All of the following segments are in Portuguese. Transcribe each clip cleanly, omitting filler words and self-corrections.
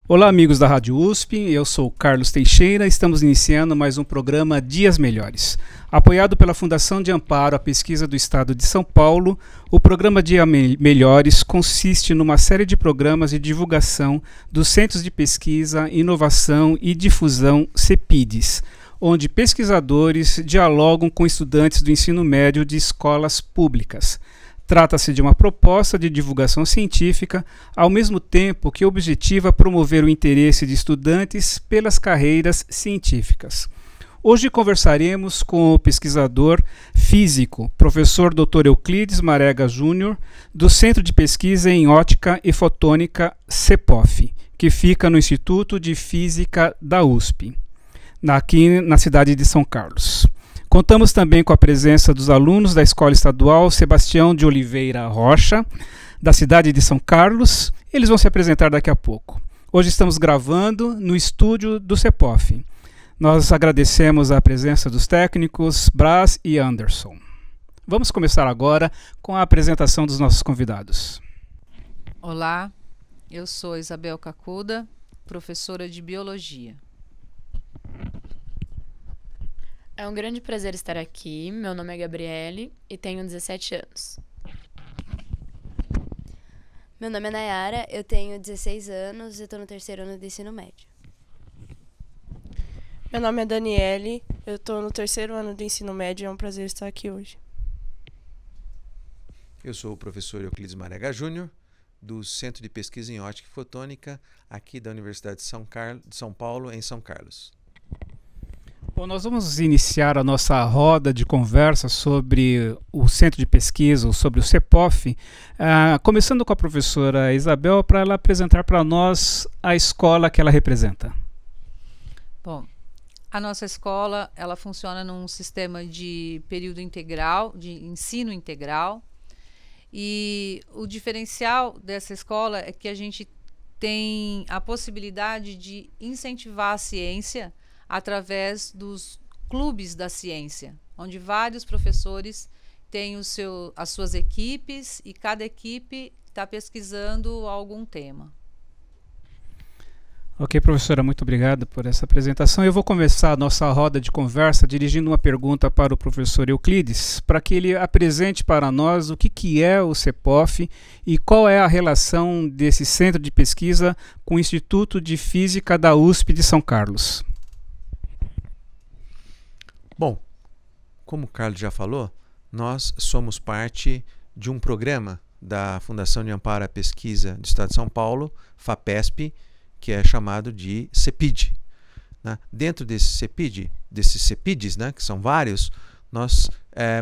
Olá, amigos da Rádio USP, eu sou Carlos Teixeira, estamos iniciando mais um programa Dias Melhores. Apoiado pela Fundação de Amparo à Pesquisa do Estado de São Paulo, o programa Dias Melhores consiste numa série de programas de divulgação dos Centros de Pesquisa, Inovação e Difusão CEPIDs, onde pesquisadores dialogam com estudantes do ensino médio de escolas públicas. Trata-se de uma proposta de divulgação científica, ao mesmo tempo que objetiva promover o interesse de estudantes pelas carreiras científicas. Hoje conversaremos com o pesquisador físico, professor Dr. Euclides Marega Júnior, do Centro de Pesquisa em Ótica e Fotônica CEPOF, que fica no Instituto de Física da USP, aqui na cidade de São Carlos. Contamos também com a presença dos alunos da Escola Estadual Sebastião de Oliveira Rocha, da cidade de São Carlos. Eles vão se apresentar daqui a pouco. Hoje estamos gravando no estúdio do CEPOF. Nós agradecemos a presença dos técnicos Brás e Anderson. Vamos começar agora com a apresentação dos nossos convidados. Olá, eu sou Isabel Cacuda, professora de Biologia. É um grande prazer estar aqui. Meu nome é Gabriele e tenho 17 anos. Meu nome é Nayara, eu tenho 16 anos e estou no terceiro ano do ensino médio. Meu nome é Daniele, eu estou no terceiro ano do ensino médio e é um prazer estar aqui hoje. Eu sou o professor Euclides Marega Júnior, do Centro de Pesquisa em Ótica e Fotônica, aqui da Universidade de São Paulo, em São Carlos. Bom, nós vamos iniciar a nossa roda de conversa sobre o Centro de Pesquisa, sobre o CEPOF, começando com a professora Isabel, para ela apresentar para nós a escola que ela representa. Bom, a nossa escola ela funciona num sistema de período integral, de ensino integral, e o diferencial dessa escola é que a gente tem a possibilidade de incentivar a ciência através dos clubes da ciência, onde vários professores têm as suas equipes e cada equipe está pesquisando algum tema. Ok, professora, muito obrigado por essa apresentação. Eu vou começar a nossa roda de conversa dirigindo uma pergunta para o professor Euclides, para que ele apresente para nós o que é o CEPOF e qual é a relação desse centro de pesquisa com o Instituto de Física da USP de São Carlos. Bom, como o Carlos já falou, nós somos parte de um programa da Fundação de Amparo à Pesquisa do Estado de São Paulo, FAPESP, que é chamado de CEPID. Dentro desses CEPIDs, que são vários, nós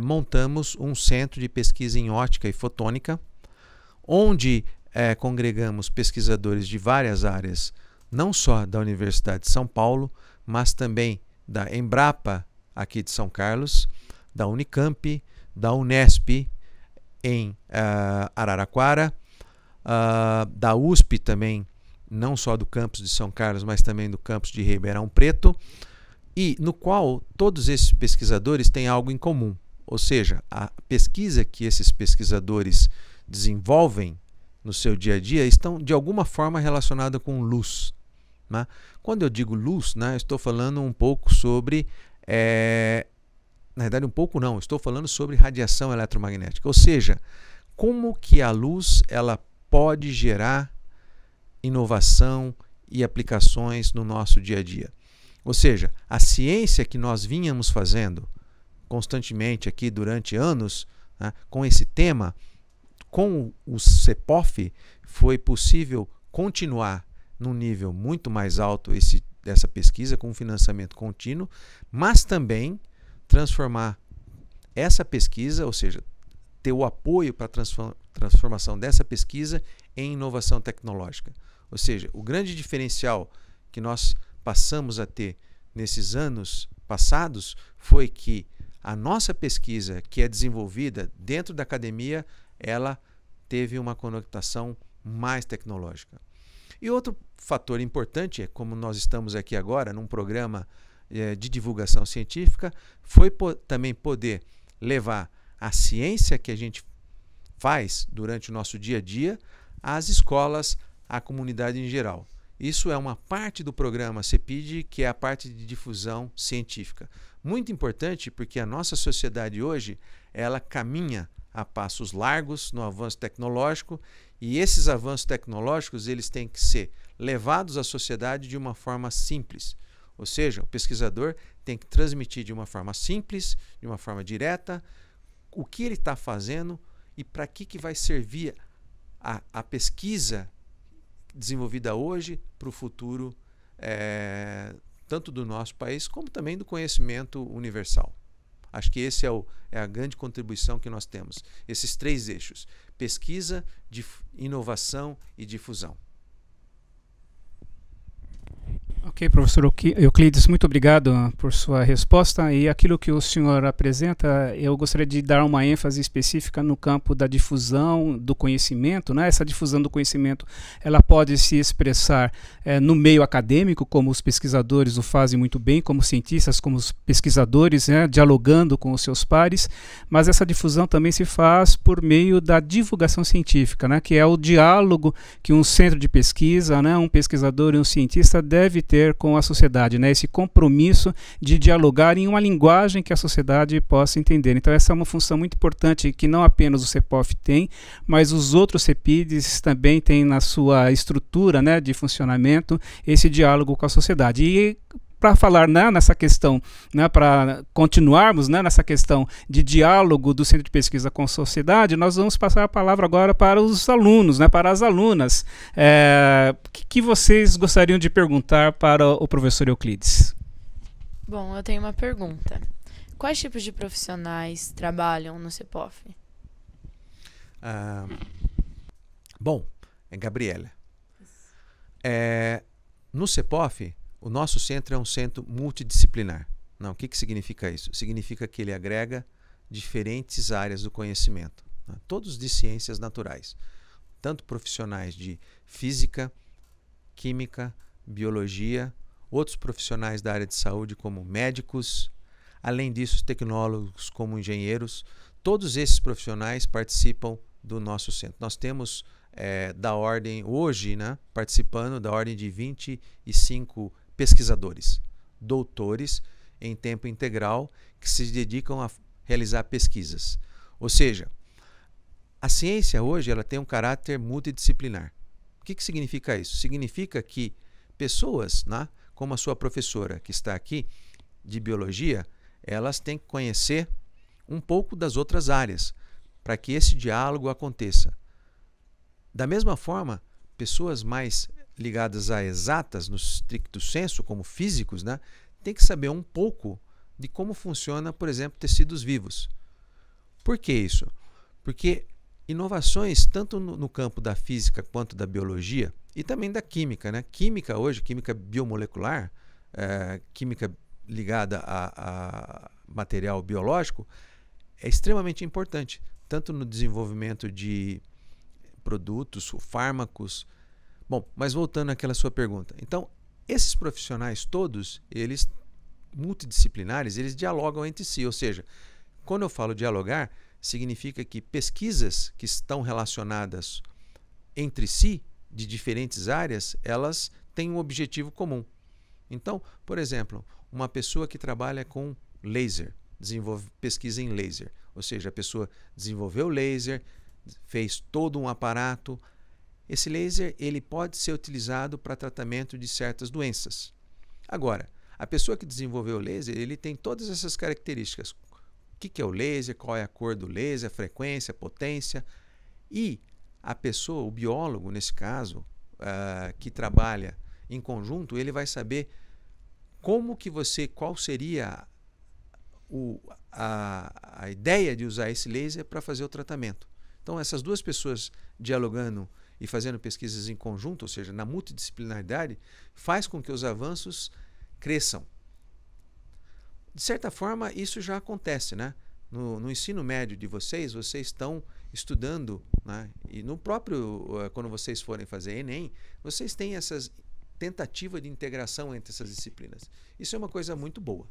montamos um centro de pesquisa em ótica e fotônica, onde congregamos pesquisadores de várias áreas, não só da Universidade de São Paulo, mas também da Embrapa, aqui de São Carlos, da Unicamp, da Unesp, em Araraquara, da USP também, não só do campus de São Carlos, mas também do campus de Ribeirão Preto, e no qual todos esses pesquisadores têm algo em comum, ou seja, a pesquisa que esses pesquisadores desenvolvem no seu dia a dia estão de alguma forma relacionadas com luz. Quando eu digo luz, estou falando um pouco sobre na verdade um pouco não, estou falando sobre radiação eletromagnética, ou seja, como que a luz ela pode gerar inovação e aplicações no nosso dia a dia. Ou seja, a ciência que nós vínhamos fazendo constantemente aqui durante anos, com esse tema, com o CEPOF foi possível continuar num nível muito mais alto dessa pesquisa com financiamento contínuo, mas também transformar essa pesquisa, ou seja, ter o apoio para a transformação dessa pesquisa em inovação tecnológica. Ou seja, o grande diferencial que nós passamos a ter nesses anos passados foi que a nossa pesquisa, que é desenvolvida dentro da academia, ela teve uma conotação mais tecnológica. E outro fator importante, é como nós estamos aqui agora num programa de divulgação científica, foi também poder levar a ciência que a gente faz durante o nosso dia a dia às escolas, à comunidade em geral. isso é uma parte do programa CEPID, que é a parte de difusão científica. Muito importante, porque a nossa sociedade hoje, ela caminha a passos largos no avanço tecnológico, e esses avanços tecnológicos eles têm que ser levados à sociedade de uma forma simples. Ou seja, o pesquisador tem que transmitir de uma forma simples, de uma forma direta, o que ele está fazendo e para que vai servir a pesquisa desenvolvida hoje para o futuro, tanto do nosso país como também do conhecimento universal. Acho que esse é a grande contribuição que nós temos. Esses 3 eixos: pesquisa, inovação e difusão. Ok, professor Euclides, muito obrigado por sua resposta. E aquilo que o senhor apresenta, eu gostaria de dar uma ênfase específica no campo da difusão do conhecimento, né? Essa difusão do conhecimento, ela pode se expressar no meio acadêmico, como os pesquisadores o fazem muito bem, como cientistas, como os pesquisadores, né? Dialogando com os seus pares, mas essa difusão também se faz por meio da divulgação científica, né? Que é o diálogo que um centro de pesquisa, né? Um pesquisador e um cientista deve ter com a sociedade, né? Esse compromisso de dialogar em uma linguagem que a sociedade possa entender. Então essa é uma função muito importante que não apenas o CEPOF tem, mas os outros CEPIDs também têm na sua estrutura, né, de funcionamento esse diálogo com a sociedade. E para falar, né, nessa questão, né, para continuarmos, né, nessa questão de diálogo do Centro de Pesquisa com a sociedade, nós vamos passar a palavra agora para os alunos, né, para as alunas. O que vocês gostariam de perguntar para o professor Euclides? Bom, eu tenho uma pergunta. Quais tipos de profissionais trabalham no CEPOF? Bom, Gabriela. No CEPOF, o nosso centro é um centro multidisciplinar. Não, o que significa isso? Significa que ele agrega diferentes áreas do conhecimento, né? Todos de ciências naturais, tanto profissionais de física, química, biologia, outros profissionais da área de saúde como médicos, além disso tecnólogos como engenheiros. Todos esses profissionais participam do nosso centro. Nós temos da ordem, hoje, né, participando da ordem de 25 pesquisadores, doutores em tempo integral, que se dedicam a realizar pesquisas. Ou seja, a ciência hoje ela tem um caráter multidisciplinar. O que significa isso? Significa que pessoas, né, como a sua professora que está aqui, de biologia, elas têm que conhecer um pouco das outras áreas, para que esse diálogo aconteça. Da mesma forma, pessoas mais ligadas a exatas, no stricto senso, como físicos, né, tem que saber um pouco de como funciona, por exemplo, tecidos vivos. Por que isso? Porque inovações, tanto no campo da física quanto da biologia, e também da química, né? Química hoje, química biomolecular, química ligada a material biológico, é extremamente importante, tanto no desenvolvimento de produtos, fármacos. Bom, mas voltando àquela sua pergunta. Então, esses profissionais todos, eles multidisciplinares, eles dialogam entre si. Ou seja, quando eu falo dialogar, significa que pesquisas que estão relacionadas entre si, de diferentes áreas, elas têm um objetivo comum. Então, por exemplo, uma pessoa que trabalha com laser, desenvolve pesquisa em laser. Ou seja, a pessoa desenvolveu laser, fez todo um aparato. Esse laser ele pode ser utilizado para tratamento de certas doenças. Agora, a pessoa que desenvolveu o laser, ele tem todas essas características. O que é o laser, qual é a cor do laser, a frequência, a potência. E a pessoa, o biólogo nesse caso, que trabalha em conjunto, ele vai saber qual seria a ideia de usar esse laser para fazer o tratamento. Então, essas duas pessoas dialogando e fazendo pesquisas em conjunto, ou seja, na multidisciplinaridade, faz com que os avanços cresçam. De certa forma, isso já acontece, né? No ensino médio de vocês estão estudando, né? E no próprio, quando vocês forem fazer Enem, vocês têm essas tentativa de integração entre essas disciplinas. Isso é uma coisa muito boa,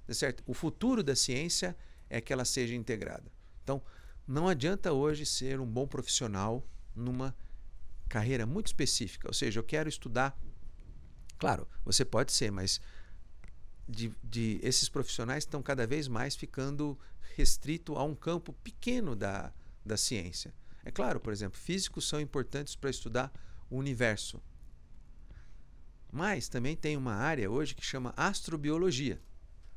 certo? O futuro da ciência é que ela seja integrada. Então, não adianta hoje ser um bom profissional numa carreira muito específica, ou seja, eu quero estudar Claro, você pode ser, mas esses profissionais estão cada vez mais ficando restrito a um campo pequeno da ciência. É claro, por exemplo, físicos são importantes para estudar o universo. Mas também tem uma área hoje que chama astrobiologia.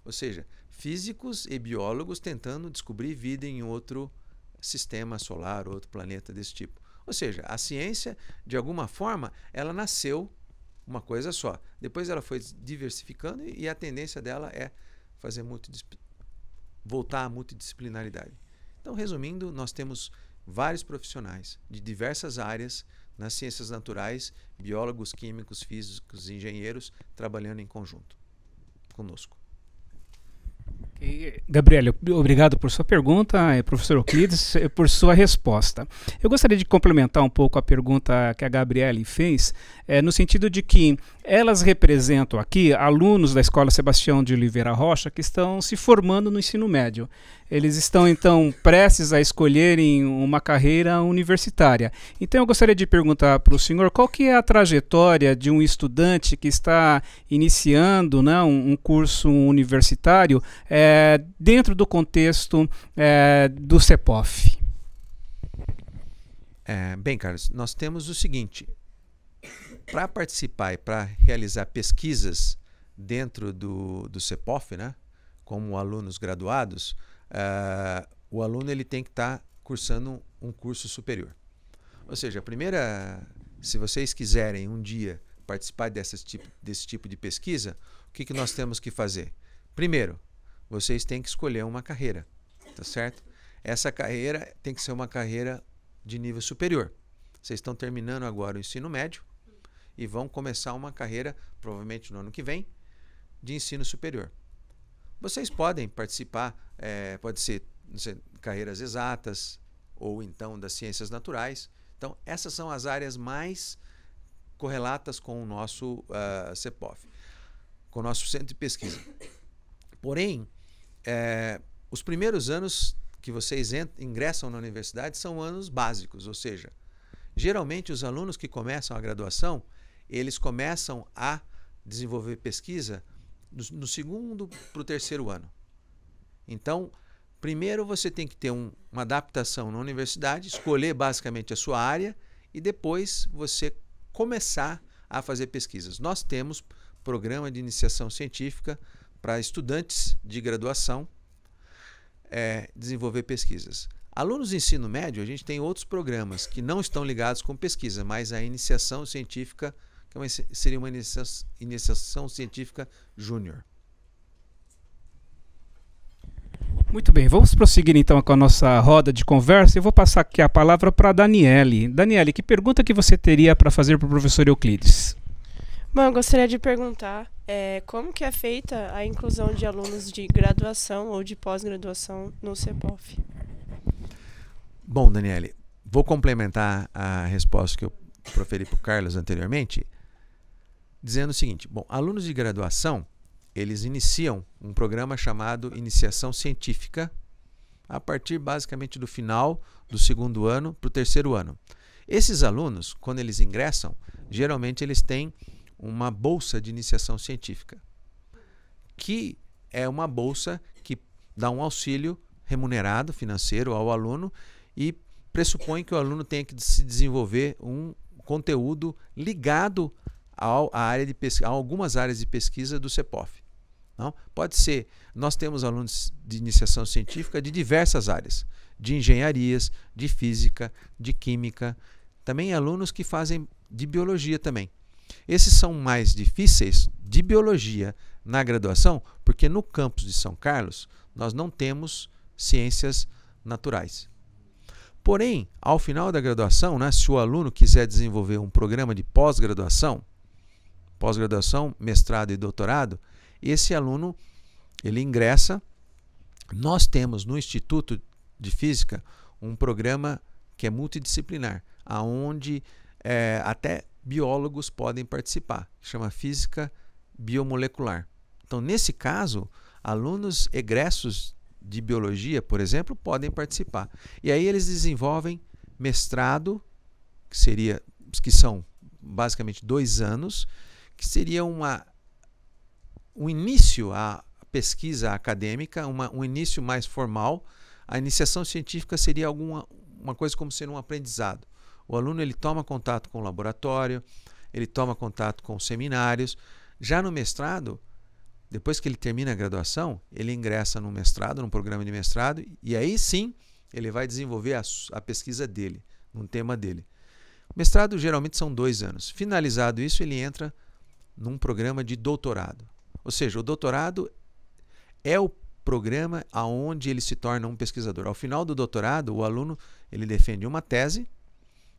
Ou seja, físicos e biólogos tentando descobrir vida em outro sistema solar, outro planeta desse tipo. Ou seja, a ciência, de alguma forma, ela nasceu uma coisa só. Depois ela foi diversificando e a tendência dela é fazer voltar à multidisciplinaridade. Então, resumindo, nós temos vários profissionais de diversas áreas nas ciências naturais, biólogos, químicos, físicos, engenheiros, trabalhando em conjunto conosco. Gabriele, obrigado por sua pergunta, professor Euclides, por sua resposta. Eu gostaria de complementar um pouco a pergunta que a Gabriele fez, no sentido de que elas representam aqui alunos da Escola Sebastião de Oliveira Rocha que estão se formando no ensino médio. Eles estão, então, prestes a escolherem uma carreira universitária. Então, eu gostaria de perguntar para o senhor qual que é a trajetória de um estudante que está iniciando, né, um curso universitário dentro do contexto do CEPOF. Bem, Carlos, nós temos o seguinte: para participar e para realizar pesquisas dentro do CEPOF, né, como alunos graduados, o aluno ele tem que estar cursando um curso superior. Ou seja, se vocês quiserem um dia participar desse tipo de pesquisa, o que nós temos que fazer? Primeiro, vocês têm que escolher uma carreira, tá certo? Essa carreira tem que ser uma carreira de nível superior. Vocês estão terminando agora o ensino médio e vão começar uma carreira, provavelmente no ano que vem, de ensino superior. Vocês podem participar, pode ser, não sei, carreiras exatas ou então das ciências naturais. Então, essas são as áreas mais correlatas com o nosso CEPOF, com o nosso centro de pesquisa. Porém, os primeiros anos que vocês ingressam na universidade são anos básicos, ou seja, geralmente os alunos que começam a graduação, eles começam a desenvolver pesquisa no segundo para o terceiro ano. Então, primeiro você tem que ter uma adaptação na universidade, escolher basicamente a sua área e depois você começar a fazer pesquisas. Nós temos programa de iniciação científica para estudantes de graduação desenvolver pesquisas. Alunos de ensino médio, a gente tem outros programas que não estão ligados com pesquisa, mas a iniciação científica seria uma iniciação científica júnior. Muito bem, vamos prosseguir então com a nossa roda de conversa. Eu vou passar aqui a palavra para a Daniele. Daniele, que pergunta que você teria para fazer para o professor Euclides? Bom, eu gostaria de perguntar como que é feita a inclusão de alunos de graduação ou de pós-graduação no CEPOF? Bom, Daniele, vou complementar a resposta que eu proferi para o Carlos anteriormente, dizendo o seguinte: bom, alunos de graduação, eles iniciam um programa chamado Iniciação Científica a partir basicamente do final do segundo ano para o terceiro ano. Esses alunos, quando eles ingressam, geralmente eles têm uma bolsa de iniciação científica, que é uma bolsa que dá um auxílio remunerado financeiro ao aluno e pressupõe que o aluno tenha que se desenvolver um conteúdo ligado a algumas áreas de pesquisa do CEPOF. Não? Pode ser, nós temos alunos de iniciação científica de diversas áreas, de engenharias, de física, de química, também alunos que fazem de biologia também. Esses são mais difíceis de biologia na graduação, porque no campus de São Carlos nós não temos ciências naturais. Porém, ao final da graduação, né, se o aluno quiser desenvolver um programa de pós-graduação, mestrado e doutorado, esse aluno ele ingressa. Nós temos no Instituto de Física um programa que é multidisciplinar, onde até biólogos podem participar, chama Física Biomolecular. Então, nesse caso, alunos egressos de biologia, por exemplo, podem participar. E aí eles desenvolvem mestrado, que são basicamente 2 anos, que seria um início à pesquisa acadêmica, um início mais formal. A iniciação científica seria uma coisa como ser um aprendizado. O aluno ele toma contato com o laboratório, ele toma contato com seminários. Já no mestrado, depois que ele termina a graduação, ele ingressa no mestrado, num programa de mestrado, e aí sim ele vai desenvolver a pesquisa dele, num tema dele. O mestrado geralmente são 2 anos. Finalizado isso, ele entra num programa de doutorado. Ou seja, o doutorado é o programa aonde ele se torna um pesquisador. Ao final do doutorado, o aluno ele defende uma tese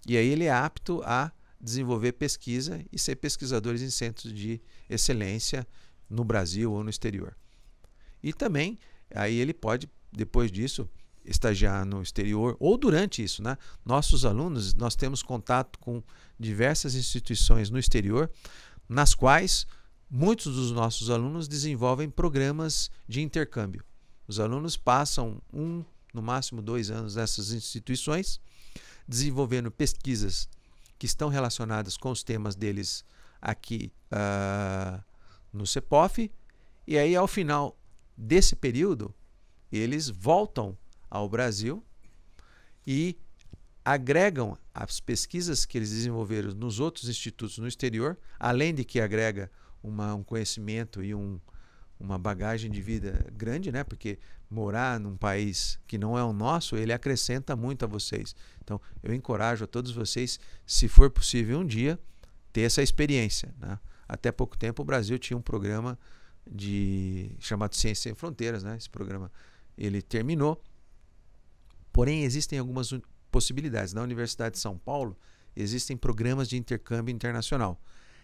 e aí ele é apto a desenvolver pesquisa e ser pesquisador em centros de excelência no Brasil ou no exterior. E também, aí ele pode, depois disso, estagiar no exterior ou durante isso, né? Nossos alunos, nós temos contato com diversas instituições no exterior, nas quais muitos dos nossos alunos desenvolvem programas de intercâmbio. Os alunos passam no máximo 2 anos nessas instituições, desenvolvendo pesquisas que estão relacionadas com os temas deles aqui no CEPOF, e aí ao final desse período eles voltam ao Brasil e agregam as pesquisas que eles desenvolveram nos outros institutos no exterior, além de que agrega um conhecimento e uma bagagem de vida grande, né? Porque morar num país que não é o nosso, ele acrescenta muito a vocês. Então, eu encorajo a todos vocês, se for possível um dia, ter essa experiência, né? Até pouco tempo o Brasil tinha um programa chamado Ciências Sem Fronteiras, né? Esse programa ele terminou, porém existem algumas possibilidades. Na Universidade de São Paulo existem programas de intercâmbio internacional.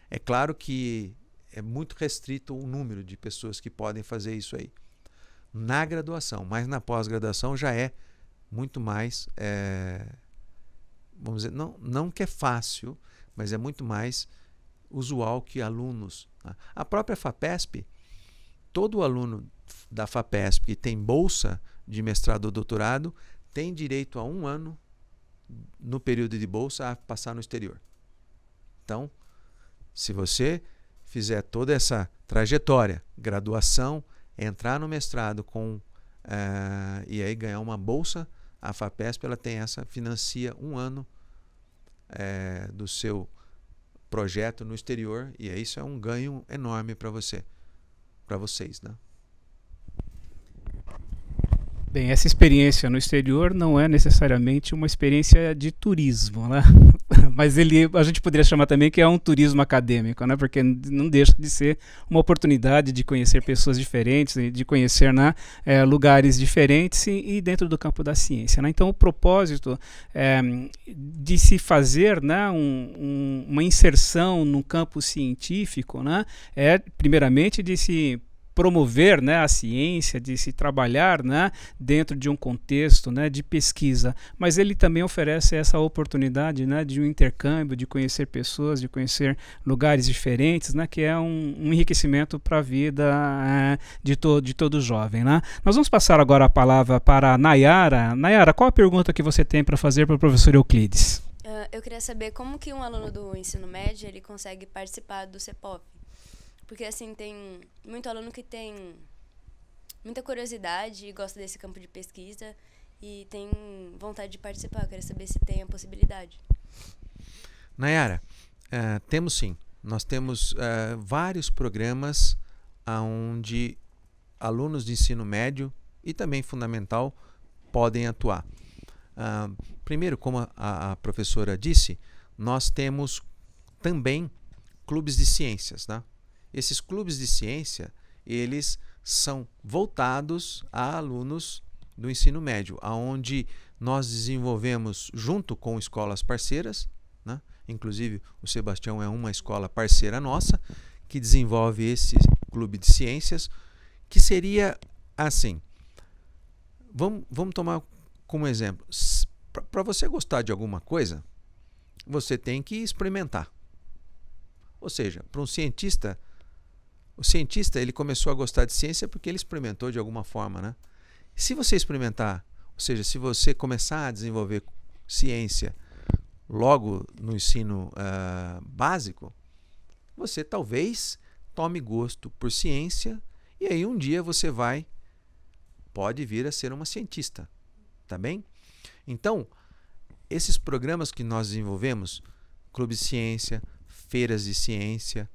É claro que é muito restrito o número de pessoas que podem fazer isso aí na graduação, mas na pós-graduação já é muito mais, vamos dizer, não que é fácil, mas é muito mais usual que alunos. Tá? A própria FAPESP, todo aluno da FAPESP que tem bolsa de mestrado ou doutorado tem direito a 1 ano no período de bolsa a passar no exterior. Então, se você fizer toda essa trajetória, graduação, entrar no mestrado e aí ganhar uma bolsa, a FAPESP financia 1 ano do seu projeto no exterior, e isso é um ganho enorme para vocês, né? Bem, essa experiência no exterior não é necessariamente uma experiência de turismo, né? Mas a gente poderia chamar também que é um turismo acadêmico, né? Porque não deixa de ser uma oportunidade de conhecer pessoas diferentes, de conhecer, né, lugares diferentes e dentro do campo da ciência, né? Então, o propósito de se fazer, né, uma inserção no campo científico, né, é primeiramente de se promover, né, a ciência, de se trabalhar, né, dentro de um contexto, né, de pesquisa, mas ele também oferece essa oportunidade, né, de um intercâmbio, de conhecer pessoas, de conhecer lugares diferentes, né, que é um enriquecimento para a vida de todo jovem, né? Nós vamos passar agora a palavra para a Nayara. Nayara, qual a pergunta que você tem para fazer para o professor Euclides? Eu queria saber como que um aluno do ensino médio ele consegue participar do CEPOF. Porque, assim, tem muito aluno que tem muita curiosidade e gosta desse campo de pesquisa e tem vontade de participar. Eu queria saber se tem a possibilidade. Nayara, temos sim. Nós temos vários programas onde alunos de ensino médio e também fundamental podem atuar. Primeiro, como a professora disse, nós temos também clubes de ciências, né? Esses clubes de ciência, eles são voltados a alunos do ensino médio, onde nós desenvolvemos junto com escolas parceiras, né? Inclusive o Sebastião é uma escola parceira nossa, que desenvolve esse clube de ciências, que seria assim, vamos tomar como exemplo, para você gostar de alguma coisa, você tem que experimentar. Ou seja, para um cientista, o cientista ele começou a gostar de ciência porque ele experimentou de alguma forma, né? Se você experimentar, ou seja, se você começar a desenvolver ciência logo no ensino básico, você talvez tome gosto por ciência e aí um dia você pode vir a ser uma cientista, tá bem? Então, esses programas que nós desenvolvemos, Clube de Ciência, feiras de ciência,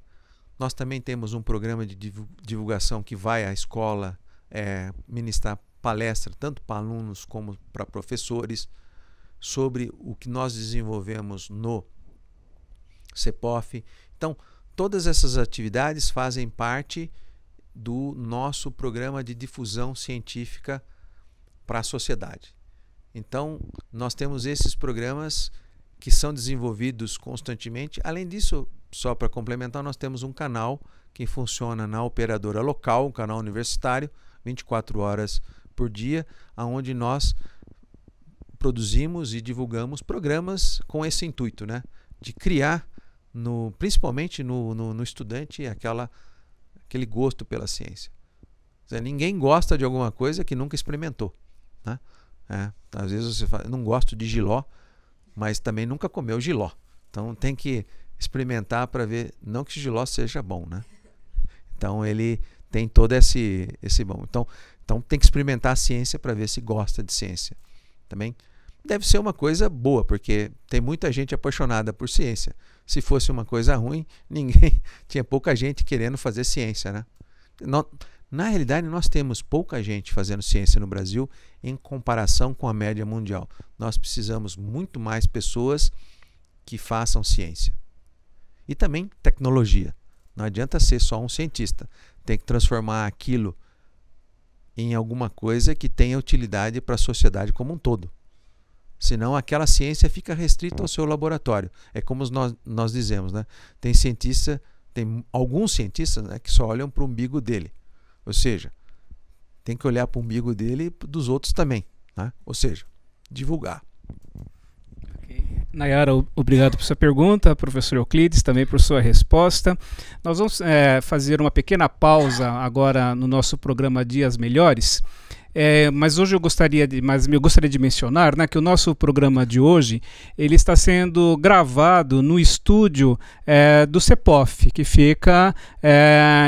nós também temos um programa de divulgação que vai à escola ministrar palestra, tanto para alunos como para professores, sobre o que nós desenvolvemos no CEPOF. Então, todas essas atividades fazem parte do nosso programa de difusão científica para a sociedade. Então, nós temos esses programas que são desenvolvidos constantemente. Além disso, só para complementar, nós temos um canal que funciona na operadora local, um canal universitário, 24 horas por dia, onde nós produzimos e divulgamos programas com esse intuito, né? De criar, principalmente no estudante, aquele gosto pela ciência. Quer dizer, ninguém gosta de alguma coisa que nunca experimentou, né? Às vezes você fala, não gosto de jiló, mas também nunca comeu jiló. Então tem que experimentar para ver, não que o jiló seja bom, né? Então ele tem todo esse bom. Então tem que experimentar a ciência para ver se gosta de ciência. Também deve ser uma coisa boa, porque tem muita gente apaixonada por ciência. Se fosse uma coisa ruim, tinha pouca gente querendo fazer ciência, né? Na realidade, nós temos pouca gente fazendo ciência no Brasil em comparação com a média mundial. Nós precisamos muito mais pessoas que façam ciência. E também tecnologia. Não adianta ser só um cientista. Tem que transformar aquilo em alguma coisa que tenha utilidade para a sociedade como um todo. Senão aquela ciência fica restrita ao seu laboratório. É como nós dizemos, né? Tem alguns cientistas, né, que só olham para o umbigo dele. Ou seja, tem que olhar para o umbigo dele e dos outros também, né? Ou seja, divulgar. Nayara, obrigado por sua pergunta, professor Euclides, também por sua resposta. Nós vamos fazer uma pequena pausa agora no nosso programa Dias Melhores. Mas hoje eu gostaria de mencionar, né, que o nosso programa de hoje ele está sendo gravado no estúdio do CEPOF, que fica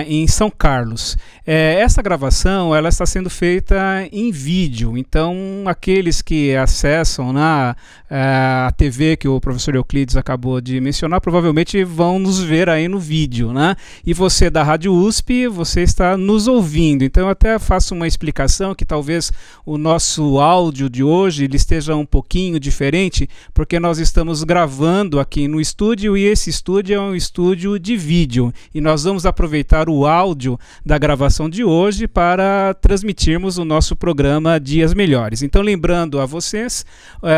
em São Carlos. Essa gravação ela está sendo feita em vídeo, então aqueles que acessam a TV que o professor Euclides acabou de mencionar provavelmente vão nos ver aí no vídeo, né? E você da Rádio USP, você está nos ouvindo, então eu até faço uma explicação que talvez o nosso áudio de hoje ele esteja um pouquinho diferente, porque nós estamos gravando aqui no estúdio e esse estúdio é um estúdio de vídeo e nós vamos aproveitar o áudio da gravação de hoje para transmitirmos o nosso programa Dias Melhores. Então, lembrando a vocês,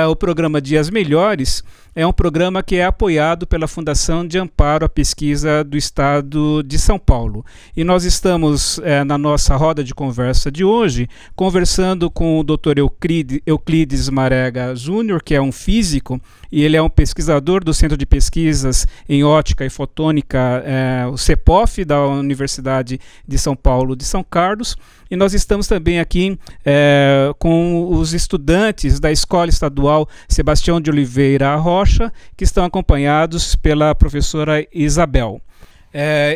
o programa Dias Melhores é um programa que é apoiado pela Fundação de Amparo à Pesquisa do Estado de São Paulo. E nós estamos, na nossa roda de conversa de hoje, conversando com o Dr. Euclides Marega Júnior, que é um físico, e ele é um pesquisador do Centro de Pesquisas em Ótica e Fotônica, o CEPOF, da Universidade de São Paulo de São Carlos. E nós estamos também aqui com os estudantes da Escola Estadual Sebastião de Oliveira Rocha, que estão acompanhados pela professora Isabel.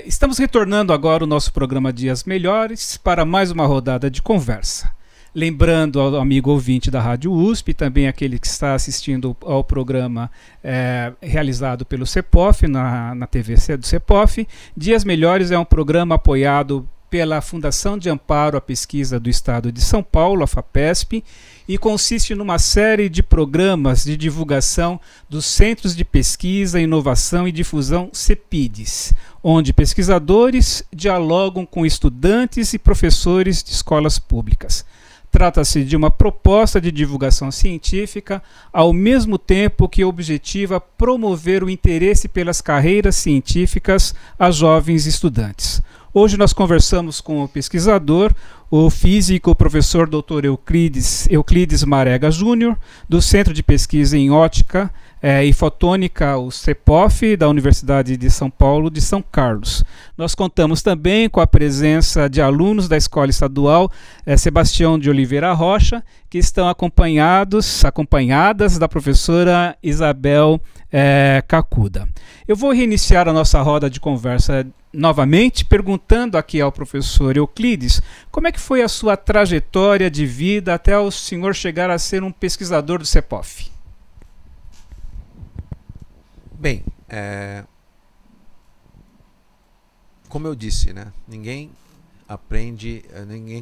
Estamos retornando agora o nosso programa Dias Melhores para mais uma rodada de conversa. Lembrando ao amigo ouvinte da Rádio USP, também aquele que está assistindo ao programa realizado pelo CEPOF, na TVC do CEPOF, Dias Melhores é um programa apoiado pela Fundação de Amparo à Pesquisa do Estado de São Paulo, a FAPESP, e consiste numa série de programas de divulgação dos Centros de Pesquisa, Inovação e Difusão CEPIDES, onde pesquisadores dialogam com estudantes e professores de escolas públicas. Trata-se de uma proposta de divulgação científica, ao mesmo tempo que objetiva promover o interesse pelas carreiras científicas a jovens estudantes. Hoje nós conversamos com o pesquisador, o físico, o professor Dr. Euclides Marega Júnior, do Centro de Pesquisa em Ótica e fotônica, o CEPOF, da Universidade de São Paulo de São Carlos. Nós contamos também com a presença de alunos da Escola Estadual Sebastião de Oliveira Rocha, que estão acompanhadas da professora Isabel Cacuda. Eu vou reiniciar a nossa roda de conversa novamente, perguntando aqui ao professor Euclides como é que foi a sua trajetória de vida até o senhor chegar a ser um pesquisador do CEPOF. Bem, como eu disse, né, ninguém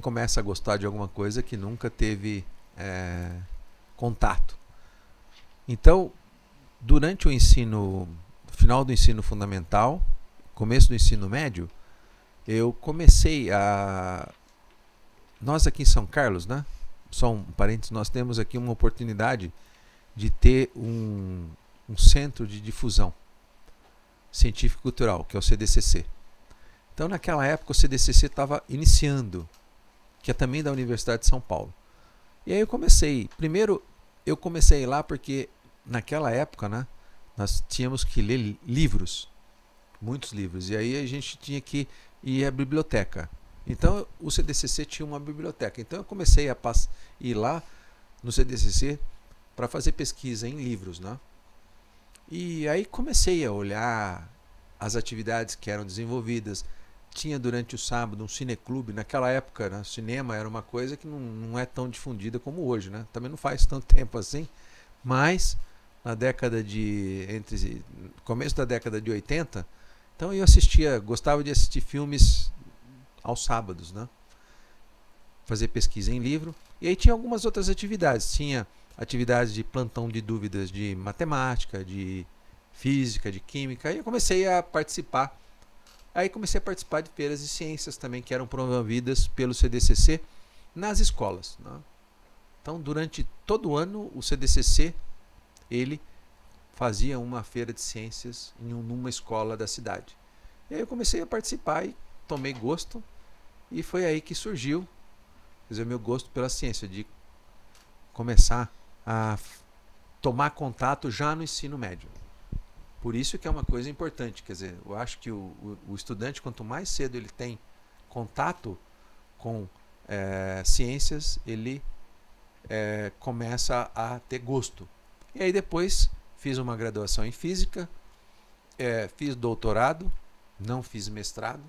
começa a gostar de alguma coisa que nunca teve contato. Então, durante o final do ensino fundamental, começo do ensino médio, eu comecei nós aqui em São Carlos, né? Só um parênteses, nós temos aqui uma oportunidade de ter um centro de difusão científico-cultural, que é o CDCC. Então, naquela época, o CDCC estava iniciando, que é também da Universidade de São Paulo. E aí eu comecei. Primeiro, eu comecei lá porque, naquela época, né, nós tínhamos que ler livros, muitos livros, e aí a gente tinha que ir à biblioteca. Então o CDCC tinha uma biblioteca, então eu comecei a ir lá no CDCC para fazer pesquisa em livros, né? E aí comecei a olhar as atividades que eram desenvolvidas. Tinha durante o sábado um cineclube. Naquela época, né, cinema era uma coisa que não é tão difundida como hoje, né? Também não faz tanto tempo assim, mas na começo da década de 80, então eu gostava de assistir filmes aos sábados, né? Fazer pesquisa em livro. E aí tinha algumas outras atividades. Tinha atividades de plantão de dúvidas de matemática, de física, de química. Aí eu comecei a participar. Aí comecei a participar de feiras de ciências também, que eram promovidas pelo CDCC nas escolas, né? Então, durante todo o ano, o CDCC ele fazia uma feira de ciências numa escola da cidade. E aí eu comecei a participar e tomei gosto, e foi aí que surgiu, quer dizer, o meu gosto pela ciência, de começar a tomar contato já no ensino médio. Por isso que é uma coisa importante, quer dizer, eu acho que o estudante, quanto mais cedo ele tem contato com ciências, ele começa a ter gosto. E aí depois fiz uma graduação em física, fiz doutorado, não fiz mestrado.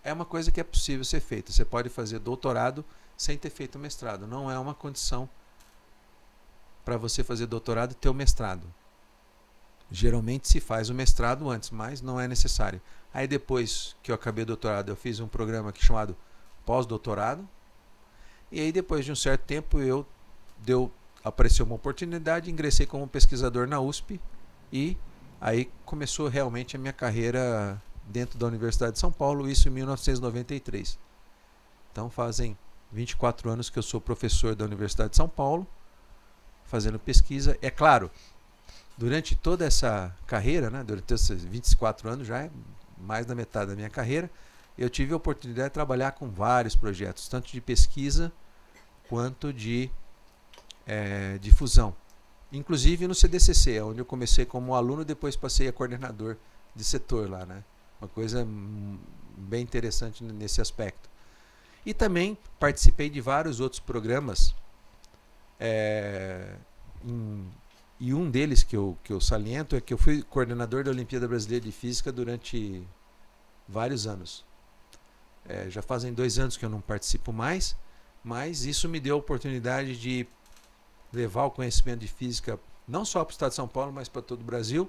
É uma coisa que é possível ser feita. Você pode fazer doutorado sem ter feito mestrado. Não é uma condição para você fazer doutorado ter o mestrado. Geralmente se faz o mestrado antes, mas não é necessário. Aí depois que eu acabei o doutorado, eu fiz um programa chamado pós-doutorado. E aí depois de um certo tempo apareceu uma oportunidade, ingressei como pesquisador na USP e aí começou realmente a minha carreira dentro da Universidade de São Paulo, isso em 1993. Então fazem 24 anos que eu sou professor da Universidade de São Paulo, fazendo pesquisa. É claro, durante toda essa carreira, né, durante esses 24 anos, já é mais da metade da minha carreira, eu tive a oportunidade de trabalhar com vários projetos, tanto de pesquisa quanto de difusão. Inclusive no CDCC, onde eu comecei como aluno, depois passei a coordenador de setor lá, né? Uma coisa bem interessante nesse aspecto. E também participei de vários outros programas, e um deles que eu saliento é que eu fui coordenador da Olimpíada Brasileira de Física durante vários anos. Já fazem 2 anos que eu não participo mais, mas isso me deu a oportunidade de levar o conhecimento de física não só para o estado de São Paulo, mas para todo o Brasil.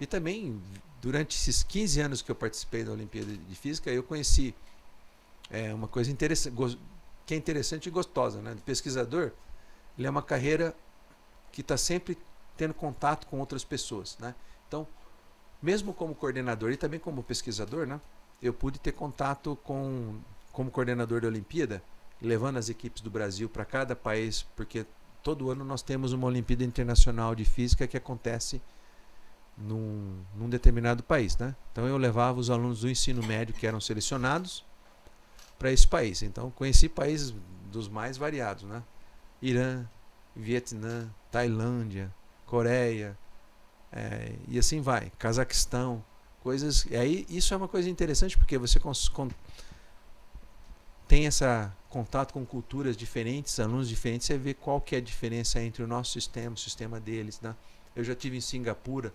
E também, durante esses 15 anos que eu participei da Olimpíada de Física, eu conheci uma coisa interessante, que é interessante e gostosa, né? De pesquisador, ele é uma carreira que está sempre tendo contato com outras pessoas, né? Então, mesmo como coordenador e também como pesquisador, né, eu pude ter contato como coordenador da Olimpíada, levando as equipes do Brasil para cada país, porque todo ano nós temos uma Olimpíada Internacional de Física que acontece num determinado país, né? Então eu levava os alunos do ensino médio que eram selecionados para esse país. Então conheci países dos mais variados, né? Irã, Vietnã, Tailândia, Coreia, e assim vai. Cazaquistão, coisas. E aí isso é uma coisa interessante porque você tem esse contato com culturas diferentes, alunos diferentes, você vê qual que é a diferença entre o nosso sistema, o sistema deles, né? Eu já estive em Singapura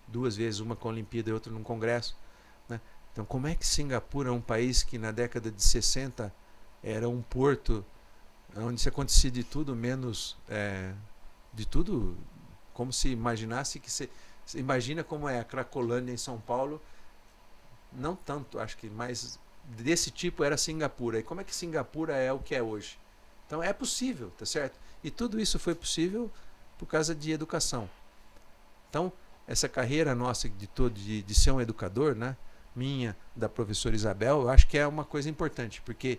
2 vezes, uma com a Olimpíada e outra num congresso, né? Então, como é que Singapura é um país que na década de 60 era um porto onde se acontecia de tudo, menos de tudo, como se imaginasse que você imagina como é a Cracolândia em São Paulo, não tanto, acho que mais desse tipo era Singapura. E como é que Singapura é o que é hoje? Então é possível, tá certo? E tudo isso foi possível por causa de educação. Então, essa carreira nossa de ser um educador, né? Minha, da professora Isabel, eu acho que é uma coisa importante, porque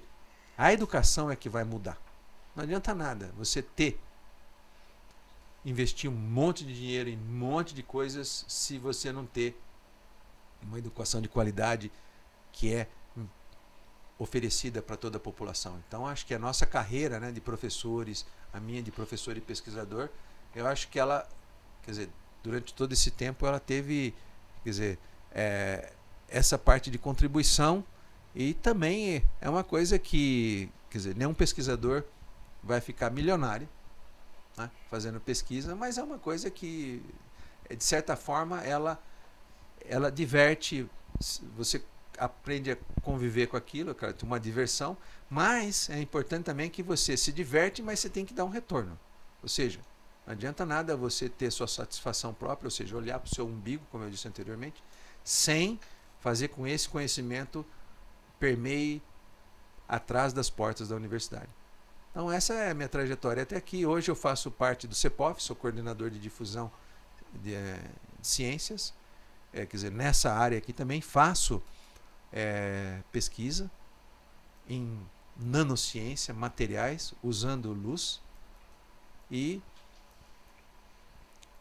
a educação é que vai mudar. Não adianta nada você investir um monte de dinheiro em um monte de coisas se você não ter uma educação de qualidade que é oferecida para toda a população. Então, acho que a nossa carreira, né, de professores, a minha de professor e pesquisador, eu acho que ela, quer dizer, durante todo esse tempo ela teve, quer dizer, essa parte de contribuição, e também é uma coisa que, quer dizer, nenhum pesquisador vai ficar milionário, né, fazendo pesquisa, mas é uma coisa que, de certa forma, ela diverte, você aprende a conviver com aquilo, cara, uma diversão, mas é importante também que você se diverte, mas você tem que dar um retorno. Ou seja, não adianta nada você ter sua satisfação própria, ou seja, olhar para o seu umbigo, como eu disse anteriormente, sem fazer com esse conhecimento permeie atrás das portas da universidade. Então essa é a minha trajetória até aqui. Hoje eu faço parte do CEPOF, sou coordenador de difusão de ciências, quer dizer, nessa área aqui também faço pesquisa em nanociência, materiais, usando luz, e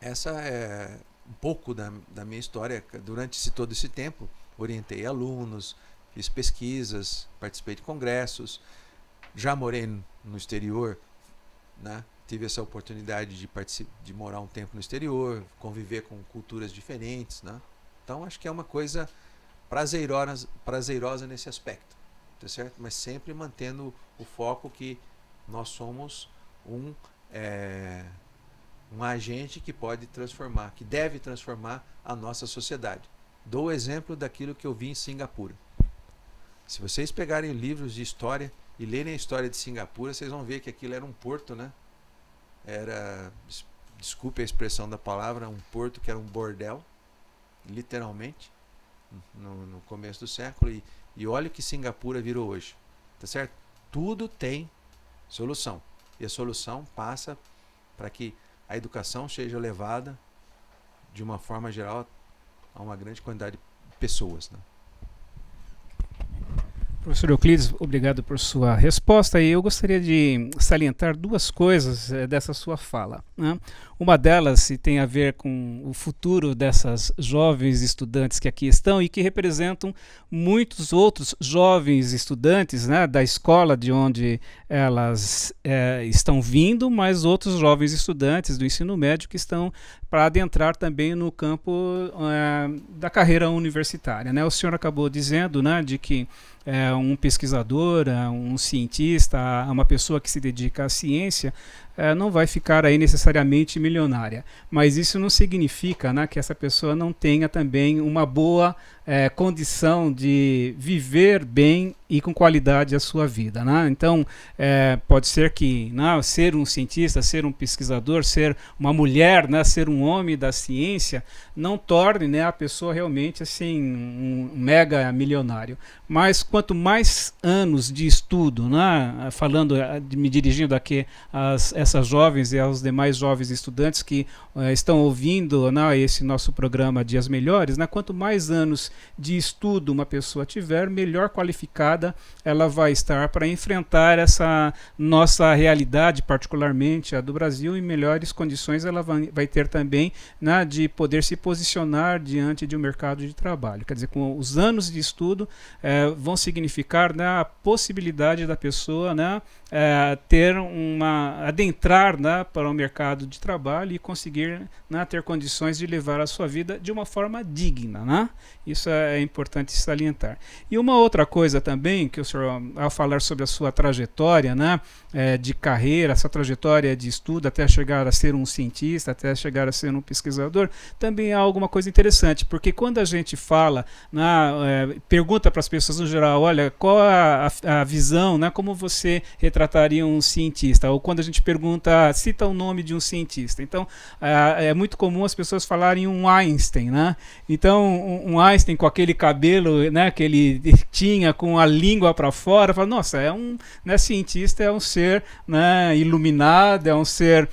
essa é um pouco da minha história. Durante todo esse tempo, orientei alunos, fiz pesquisas, participei de congressos, já morei no exterior, né? Tive essa oportunidade de morar um tempo no exterior, conviver com culturas diferentes, né? Então, acho que é uma coisa prazerosa nesse aspecto, tá certo? Mas sempre mantendo o foco que nós somos um agente que pode transformar, que deve transformar a nossa sociedade. Dou o exemplo daquilo que eu vi em Singapura. Se vocês pegarem livros de história e lerem a história de Singapura, vocês vão ver que aquilo era um porto, né? Era, desculpe a expressão da palavra, um porto que era um bordel, literalmente, no começo do século, e olha o que Singapura virou hoje, tá certo? Tudo tem solução, e a solução passa para que a educação seja levada de uma forma geral a uma grande quantidade de pessoas, né? Professor Euclides, obrigado por sua resposta. E eu gostaria de salientar 2 coisas dessa sua fala, né? Uma delas tem a ver com o futuro dessas jovens estudantes que aqui estão e que representam muitos outros jovens estudantes, né, da escola de onde elas estão vindo, mas outros jovens estudantes do ensino médio que estão para adentrar também no campo da carreira universitária, né? O senhor acabou dizendo, né, de que um pesquisador, um cientista, uma pessoa que se dedica à ciência, não vai ficar aí necessariamente milionária. Mas isso não significa, né, que essa pessoa não tenha também uma boa condição de viver bem e com qualidade a sua vida, né? Então, pode ser que, né, ser um cientista, ser um pesquisador, ser uma mulher, né, ser um homem da ciência, não torne, né, a pessoa realmente assim, um mega milionário. Mas quanto mais anos de estudo, né, me dirigindo aqui a essas jovens e aos demais jovens estudantes que estão ouvindo, né, esse nosso programa Dias Melhores, né, quanto mais anos de estudo uma pessoa tiver, melhor qualificada ela vai estar para enfrentar essa nossa realidade, particularmente a do Brasil, em melhores condições ela vai ter também, né, de poder se posicionar diante de um mercado de trabalho. Quer dizer, com os anos de estudo vão significar, né, a possibilidade da pessoa, né, entrar, né, para o mercado de trabalho e conseguir, né, ter condições de levar a sua vida de uma forma digna, né? Isso é importante salientar. E uma outra coisa também, que o senhor, ao falar sobre a sua trajetória, né, de carreira, essa trajetória de estudo até chegar a ser um cientista, até chegar a ser um pesquisador, também é alguma coisa interessante, porque quando a gente fala, né, pergunta para as pessoas no geral, olha, qual a visão, né, como você retrataria um cientista? Ou quando a gente pergunta, cita o nome de um cientista. Então, é muito comum as pessoas falarem um Einstein, né? Então, um Einstein com aquele cabelo, né, que ele tinha, com a língua para fora, fala, nossa, né, cientista é um ser, né, iluminado, é um ser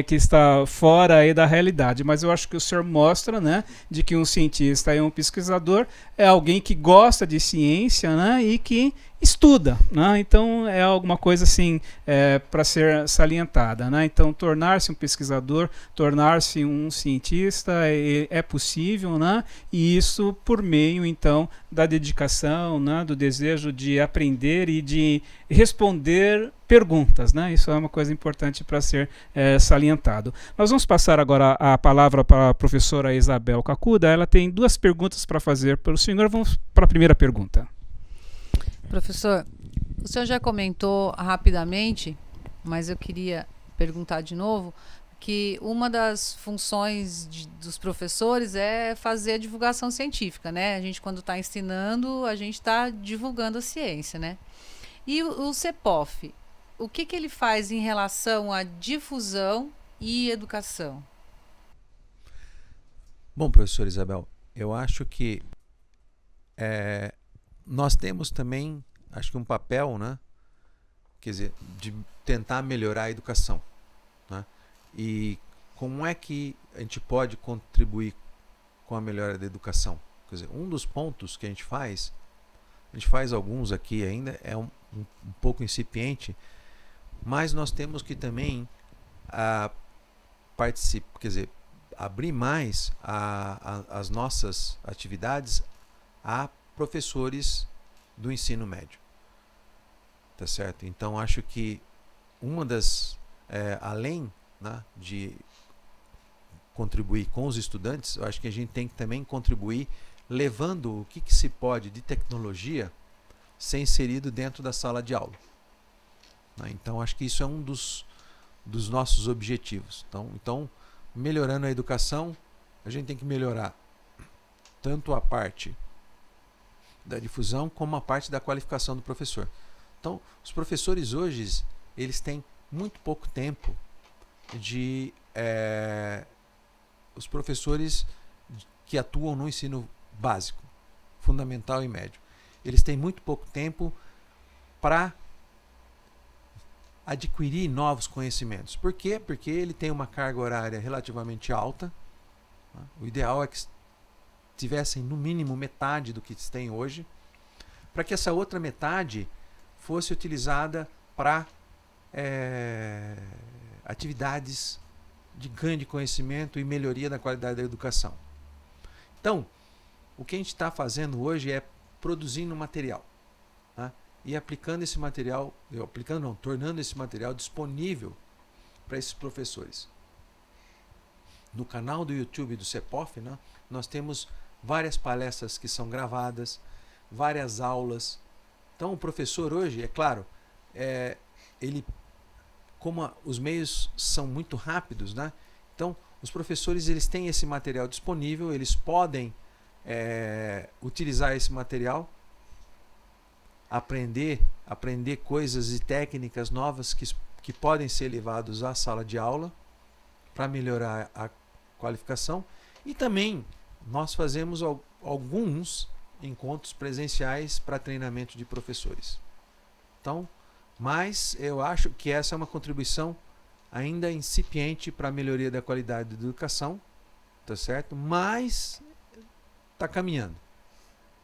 que está fora aí da realidade. Mas eu acho que o senhor mostra, né, de que um cientista e um pesquisador é alguém que gosta de ciência, né, e que estuda, né? Então é alguma coisa assim para ser salientada, né? Então tornar-se um pesquisador, tornar-se um cientista é possível, né? E isso por meio então da dedicação, né? Do desejo de aprender e de responder perguntas, né? Isso é uma coisa importante para ser salientado. Nós vamos passar agora a palavra para a professora Isabel Cacuda. Ela tem 2 perguntas para fazer para o senhor. Vamos para a primeira pergunta. Professor, o senhor já comentou rapidamente, mas eu queria perguntar de novo, que uma das funções dos professores é fazer a divulgação científica, né? A gente, quando está ensinando, a gente está divulgando a ciência, né? E o CEPOF, o que ele faz em relação à difusão e educação? Bom, professora Isabel, eu acho que nós temos também, acho que um papel, né? Quer dizer, de tentar melhorar a educação, né? E como é que a gente pode contribuir com a melhora da educação? Quer dizer, um dos pontos que a gente faz alguns aqui ainda, é um pouco incipiente, mas nós temos que também participar, quer dizer, abrir mais as nossas atividades a professores do ensino médio, tá certo? Então acho que uma das além, né, de contribuir com os estudantes, eu acho que a gente tem que também contribuir levando o que se pode de tecnologia ser inserido dentro da sala de aula, né? Então acho que isso é um dos nossos objetivos. Então melhorando a educação, a gente tem que melhorar tanto a parte da difusão como a parte da qualificação do professor. Então, os professores hoje, eles têm muito pouco tempo os professores que atuam no ensino básico, fundamental e médio. Eles têm muito pouco tempo para adquirir novos conhecimentos. Por quê? Porque ele tem uma carga horária relativamente alta, né? O ideal é que tivessem no mínimo metade do que se tem hoje, para que essa outra metade fosse utilizada para atividades de ganho de conhecimento e melhoria da qualidade da educação. Então, o que a gente está fazendo hoje é produzindo material, né? E aplicando esse material, tornando esse material disponível para esses professores. No canal do YouTube do CEPOF, né, nós temos várias palestras que são gravadas, várias aulas. Então o professor hoje, é claro, como os meios são muito rápidos, né? Então os professores, eles têm esse material disponível, eles podem utilizar esse material, aprender coisas e técnicas novas que podem ser levados à sala de aula para melhorar a qualificação. E também nós fazemos alguns encontros presenciais para treinamento de professores. Então, mas eu acho que essa é uma contribuição ainda incipiente para a melhoria da qualidade da educação, tá certo? Mas está caminhando.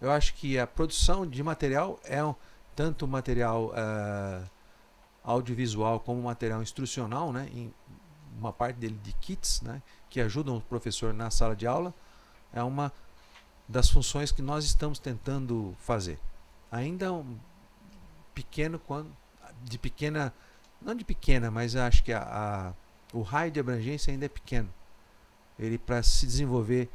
Eu acho que a produção de material tanto material audiovisual como material instrucional, né? Em uma parte dele de kits, né? Que ajudam o professor na sala de aula, é uma das funções que nós estamos tentando fazer. Ainda de pequena não de pequena, mas acho que o raio de abrangência ainda é pequeno. Ele, para se desenvolver,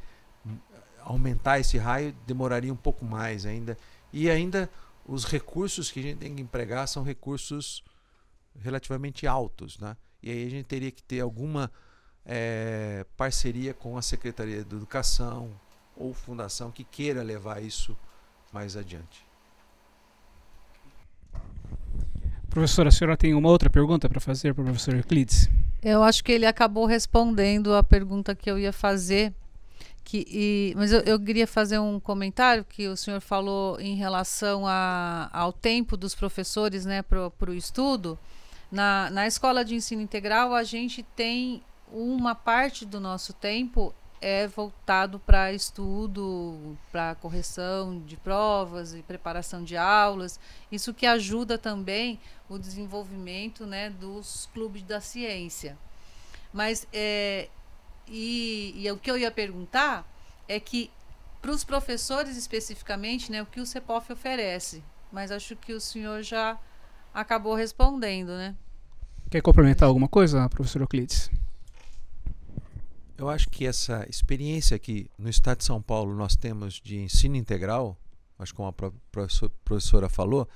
aumentar esse raio, demoraria um pouco mais ainda. E ainda os recursos que a gente tem que empregar são recursos relativamente altos, né? E aí a gente teria que ter alguma parceria com a Secretaria de Educação ou fundação que queira levar isso mais adiante. Professora, a senhora tem uma outra pergunta para fazer para o professor Euclides? Eu acho que ele acabou respondendo a pergunta que eu ia fazer. Mas eu queria fazer um comentário que o senhor falou em relação ao tempo dos professores, né, para o estudo. Na escola de ensino integral, a gente tem uma parte do nosso tempo voltado para estudo, para correção de provas e preparação de aulas. Isso que ajuda também o desenvolvimento, né, dos clubes da ciência. Mas o que eu ia perguntar é que para os professores especificamente, né, o que o CEPOF oferece. Mas acho que o senhor já acabou respondendo, né? Quer complementar alguma coisa, professor Euclides? Eu acho que essa experiência que no estado de São Paulo nós temos de ensino integral, acho que como a professora falou,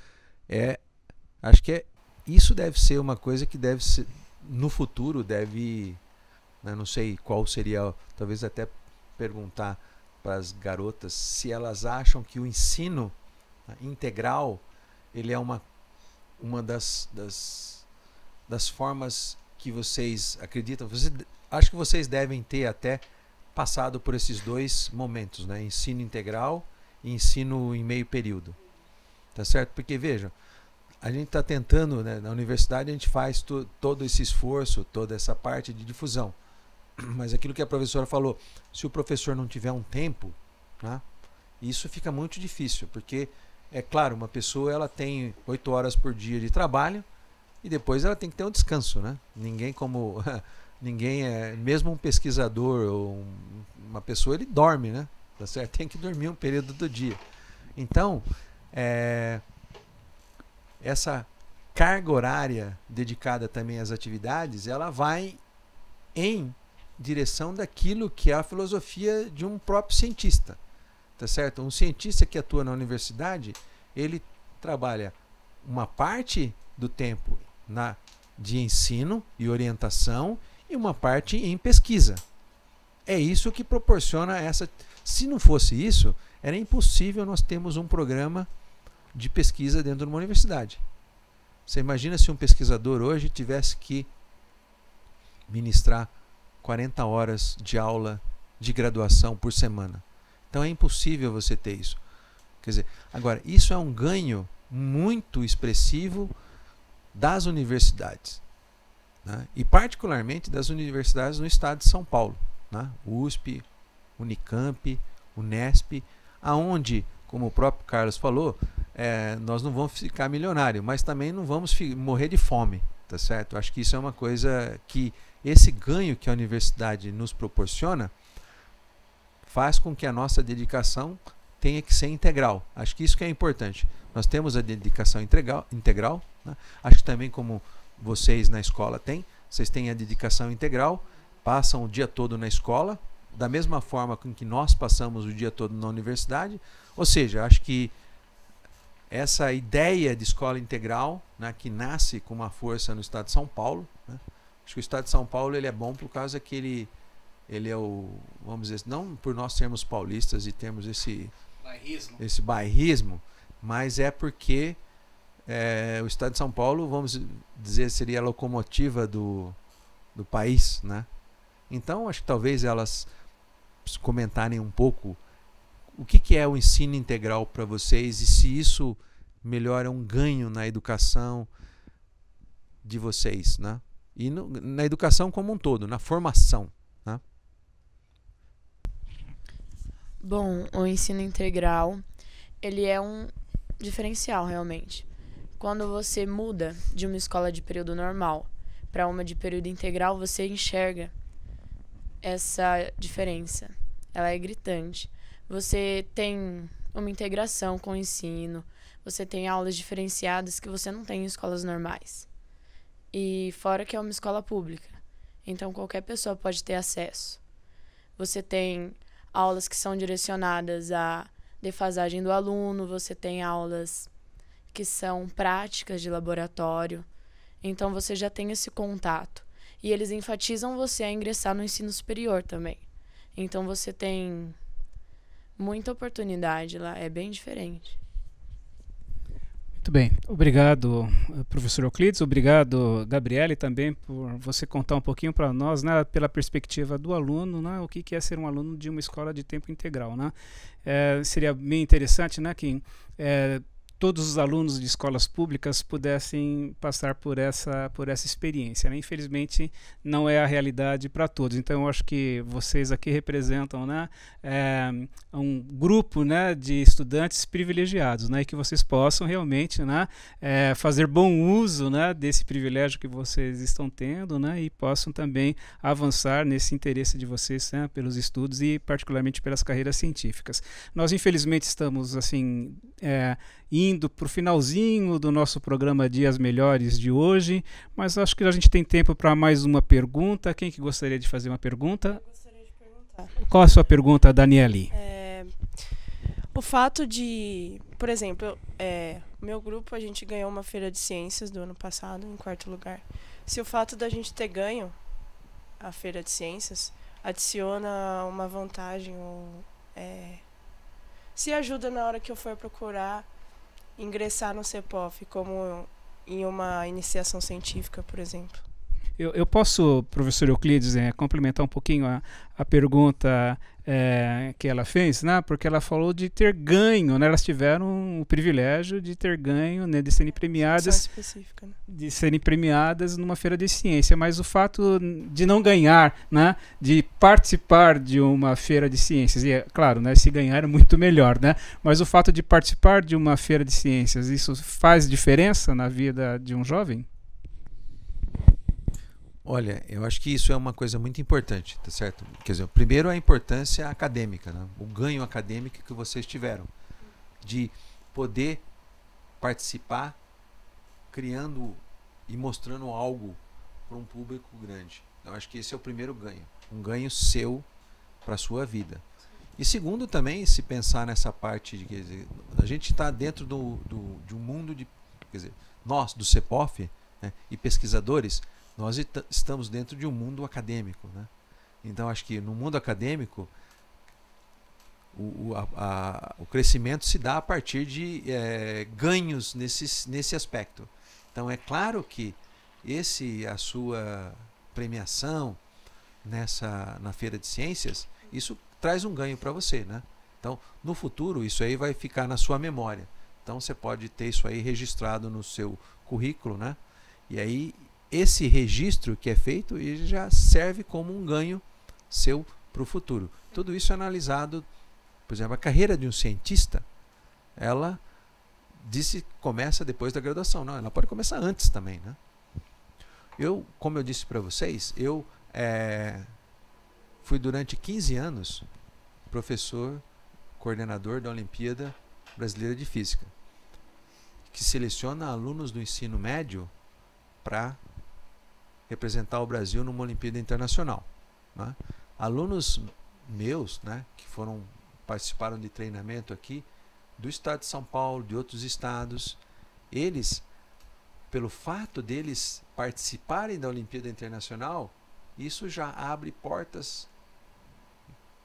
acho que isso deve ser uma coisa que deve ser, no futuro deve, né, não sei qual seria, talvez até perguntar para as garotas se elas acham que o ensino integral ele é uma das formas que vocês acreditam. Acho que vocês devem ter até passado por esses dois momentos, né? Ensino integral e ensino em meio período. Tá certo? Porque, vejam, a gente está tentando, né, na universidade a gente faz todo esse esforço, toda essa parte de difusão. Mas aquilo que a professora falou, se o professor não tiver um tempo, né, isso fica muito difícil, porque, é claro, uma pessoa ela tem 8 horas por dia de trabalho e depois ela tem que ter um descanso, né? Ninguém mesmo um pesquisador ou uma pessoa, ele dorme, né? Tá certo? Tem que dormir um período do dia. Então, essa carga horária dedicada também às atividades, ela vai em direção daquilo que é a filosofia de um próprio cientista. Tá certo? Um cientista que atua na universidade, ele trabalha uma parte do tempo de ensino e orientação e uma parte em pesquisa. É isso que proporciona essa. Se não fosse isso, era impossível nós termos um programa de pesquisa dentro de uma universidade. Você imagina se um pesquisador hoje tivesse que ministrar 40 horas de aula de graduação por semana. Então é impossível você ter isso. Quer dizer, agora, isso é um ganho muito expressivo das universidades, né? E particularmente das universidades no estado de São Paulo, né? USP, Unicamp, Unesp, aonde, como o próprio Carlos falou, nós não vamos ficar milionários, mas também não vamos morrer de fome, tá certo? Acho que isso é uma coisa que esse ganho que a universidade nos proporciona faz com que a nossa dedicação tenha que ser integral. Acho que isso que é importante. Nós temos a dedicação integral, né? Acho que também como vocês na escola têm, vocês têm a dedicação integral, passam o dia todo na escola, da mesma forma com que nós passamos o dia todo na universidade. Ou seja, acho que essa ideia de escola integral, né, que nasce com uma força no estado de São Paulo, né? Acho que o estado de São Paulo ele é bom por causa que ele é o, vamos dizer, não por nós sermos paulistas e termos esse bairrismo, mas é porque o estado de São Paulo, vamos dizer, seria a locomotiva do país, né? Então, acho que talvez elas comentarem um pouco o que é o ensino integral para vocês e se isso melhora um ganho na educação de vocês, né? E na educação como um todo, na formação, né? Bom, o ensino integral, ele é um diferencial realmente. Quando você muda de uma escola de período normal para uma de período integral, você enxerga essa diferença. Ela é gritante. Você tem uma integração com o ensino, você tem aulas diferenciadas que você não tem em escolas normais. E fora que é uma escola pública, então qualquer pessoa pode ter acesso. Você tem aulas que são direcionadas à defasagem do aluno, você tem aulas que são práticas de laboratório, então você já tem esse contato. E eles enfatizam você a ingressar no ensino superior também. Então você tem muita oportunidade lá, é bem diferente. Muito bem, obrigado, professor Euclides, obrigado, Gabriele, também por você contar um pouquinho para nós, né, pela perspectiva do aluno, né, o que é ser um aluno de uma escola de tempo integral, né? Seria bem interessante, né, que todos os alunos de escolas públicas pudessem passar por essa experiência, né? Infelizmente não é a realidade para todos, então eu acho que vocês aqui representam, né, um grupo, né, de estudantes privilegiados, né, e que vocês possam realmente, né, fazer bom uso, né, desse privilégio que vocês estão tendo, né, e possam também avançar nesse interesse de vocês, né, pelos estudos e particularmente pelas carreiras científicas. Nós infelizmente estamos assim indo para o finalzinho do nosso programa Dias Melhores de hoje, mas acho que a gente tem tempo para mais uma pergunta. Quem que gostaria de fazer uma pergunta? Eu gostaria de perguntar. Qual a sua pergunta, Daniele? O fato de, por exemplo, meu grupo, a gente ganhou uma feira de ciências do ano passado, em 4º lugar. Se o fato da gente ter ganho a feira de ciências adiciona uma vantagem ou se ajuda na hora que eu for procurar ingressar no CEPOF, como em uma iniciação científica, por exemplo. Eu posso, professor Euclides, complementar um pouquinho a pergunta que ela fez, né? Porque ela falou de ter ganho, né? Elas tiveram o privilégio de ter ganho, né? De serem premiadas, né? De serem premiadas numa feira de ciência, mas o fato de não ganhar, né? De participar de uma feira de ciências, e claro, né? Se ganhar é muito melhor, né? Mas o fato de participar de uma feira de ciências, isso faz diferença na vida de um jovem? Olha, eu acho que isso é uma coisa muito importante, tá certo? Quer dizer, primeiro a importância acadêmica, né? O ganho acadêmico que vocês tiveram, de poder participar criando e mostrando algo para um público grande. Eu acho que esse é o primeiro ganho, um ganho seu para a sua vida. E segundo também, se pensar nessa parte de, quer dizer, a gente está dentro de um mundo de, quer dizer, nós do CEPOF, né, e pesquisadores, nós estamos dentro de um mundo acadêmico, né? Então acho que no mundo acadêmico o crescimento se dá a partir de ganhos nesse aspecto. Então é claro que a sua premiação na Feira de Ciências, isso traz um ganho para você, né? Então no futuro isso aí vai ficar na sua memória. Então você pode ter isso aí registrado no seu currículo, né? E aí esse registro que é feito ele já serve como um ganho seu para o futuro. Tudo isso é analisado, por exemplo, a carreira de um cientista, ela começa depois da graduação. Não, ela pode começar antes também, né? Como eu disse para vocês, eu fui durante 15 anos professor, coordenador da Olimpíada Brasileira de Física, que seleciona alunos do ensino médio para representar o Brasil numa Olimpíada Internacional, né? Alunos meus, né, que participaram de treinamento aqui do estado de São Paulo, de outros estados, eles, pelo fato deles participarem da Olimpíada Internacional, isso já abre portas,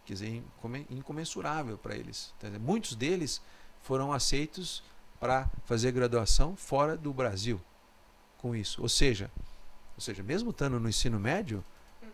quer dizer, incomensurável para eles. Muitos deles foram aceitos para fazer graduação fora do Brasil com isso. Ou seja, mesmo estando no ensino médio,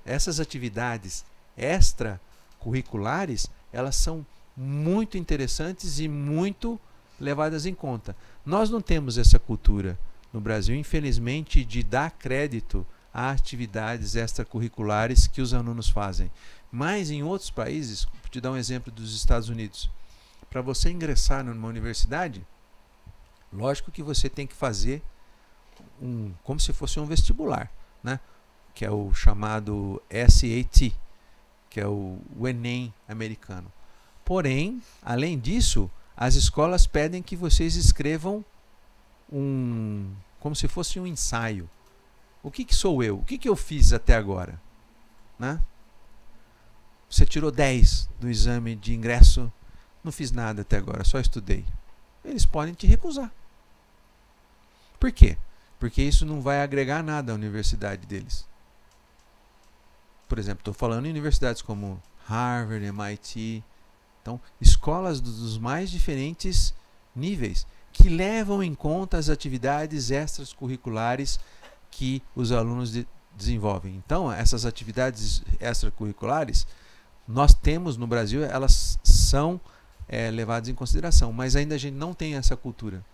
essas atividades extracurriculares, elas são muito interessantes e muito levadas em conta. Nós não temos essa cultura no Brasil, infelizmente, de dar crédito a atividades extracurriculares que os alunos fazem. Mas em outros países, vou te dar um exemplo dos Estados Unidos, para você ingressar numa universidade, lógico que você tem que fazer como se fosse um vestibular, né? Que é o chamado SAT, que é o Enem americano. Porém, além disso, as escolas pedem que vocês escrevam como se fosse um ensaio. O que sou eu? O que eu fiz até agora? Né? Você tirou 10 do exame de ingresso, não fiz nada até agora, só estudei. Eles podem te recusar. Por quê? Porque isso não vai agregar nada à universidade deles. Por exemplo, estou falando em universidades como Harvard, MIT, então escolas dos mais diferentes níveis, que levam em conta as atividades extracurriculares que os alunos desenvolvem. Então, essas atividades extracurriculares, nós temos no Brasil, elas são levadas em consideração, mas ainda a gente não tem essa cultura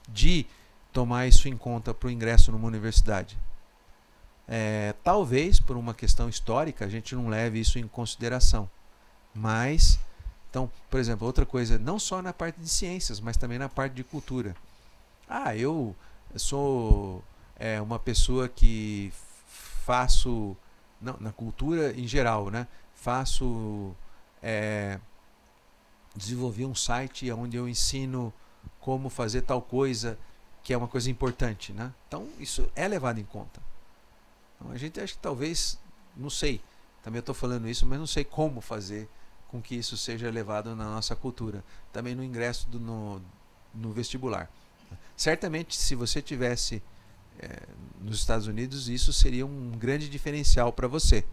de tomar isso em conta para o ingresso numa universidade. Talvez, por uma questão histórica, a gente não leve isso em consideração. Mas, então, por exemplo, outra coisa, não só na parte de ciências, mas também na parte de cultura. Eu sou uma pessoa que faço, não, na cultura em geral, né? Desenvolvi um site onde eu ensino como fazer tal coisa, que é uma coisa importante, né? Então, isso é levado em conta. Então, a gente acha que talvez, não sei, também eu estou falando isso, mas não sei como fazer com que isso seja levado na nossa cultura. Também no ingresso no vestibular. Certamente, se você tivesse nos Estados Unidos, isso seria um grande diferencial para você,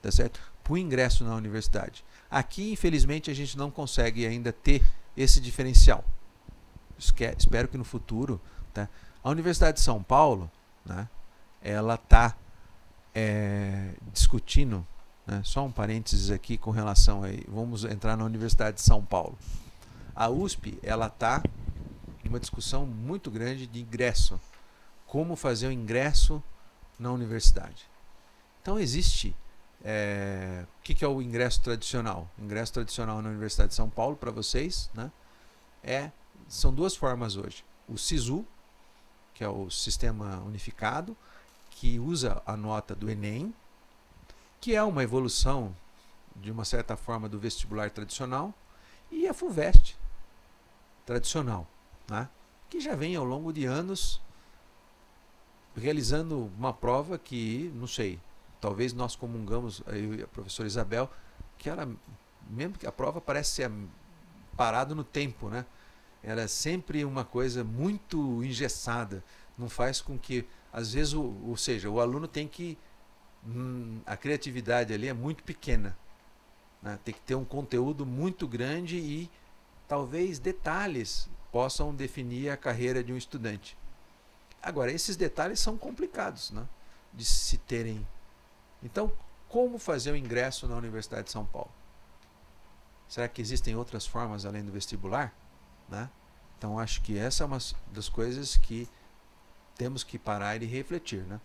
tá certo? Para o ingresso na universidade. Aqui, infelizmente, a gente não consegue ainda ter esse diferencial. Espero que no futuro, tá? A Universidade de São Paulo, né, ela está discutindo, né, só um parênteses aqui com relação aí, vamos entrar na Universidade de São Paulo. A USP, ela está em uma discussão muito grande de ingresso, como fazer o ingresso na universidade. Então existe, o que é o ingresso tradicional? O ingresso tradicional na Universidade de São Paulo, para vocês, né, são duas formas hoje. O SISU, que é o Sistema Unificado, que usa a nota do Enem, que é uma evolução, de uma certa forma, do vestibular tradicional, e a FUVEST tradicional, né, que já vem ao longo de anos realizando uma prova que, não sei, talvez nós comungamos, eu e a professora Isabel, que ela, mesmo que a prova parece ser parado no tempo, né? Ela é sempre uma coisa muito engessada, não faz com que, às vezes, ou seja, o aluno tem que, a criatividade ali é muito pequena, né? Tem que ter um conteúdo muito grande e talvez detalhes possam definir a carreira de um estudante. Agora, esses detalhes são complicados, né, de se terem. Então, como fazer o ingresso na Universidade de São Paulo? Será que existem outras formas além do vestibular? Né? Então, acho que essa é uma das coisas que temos que parar e refletir. Né?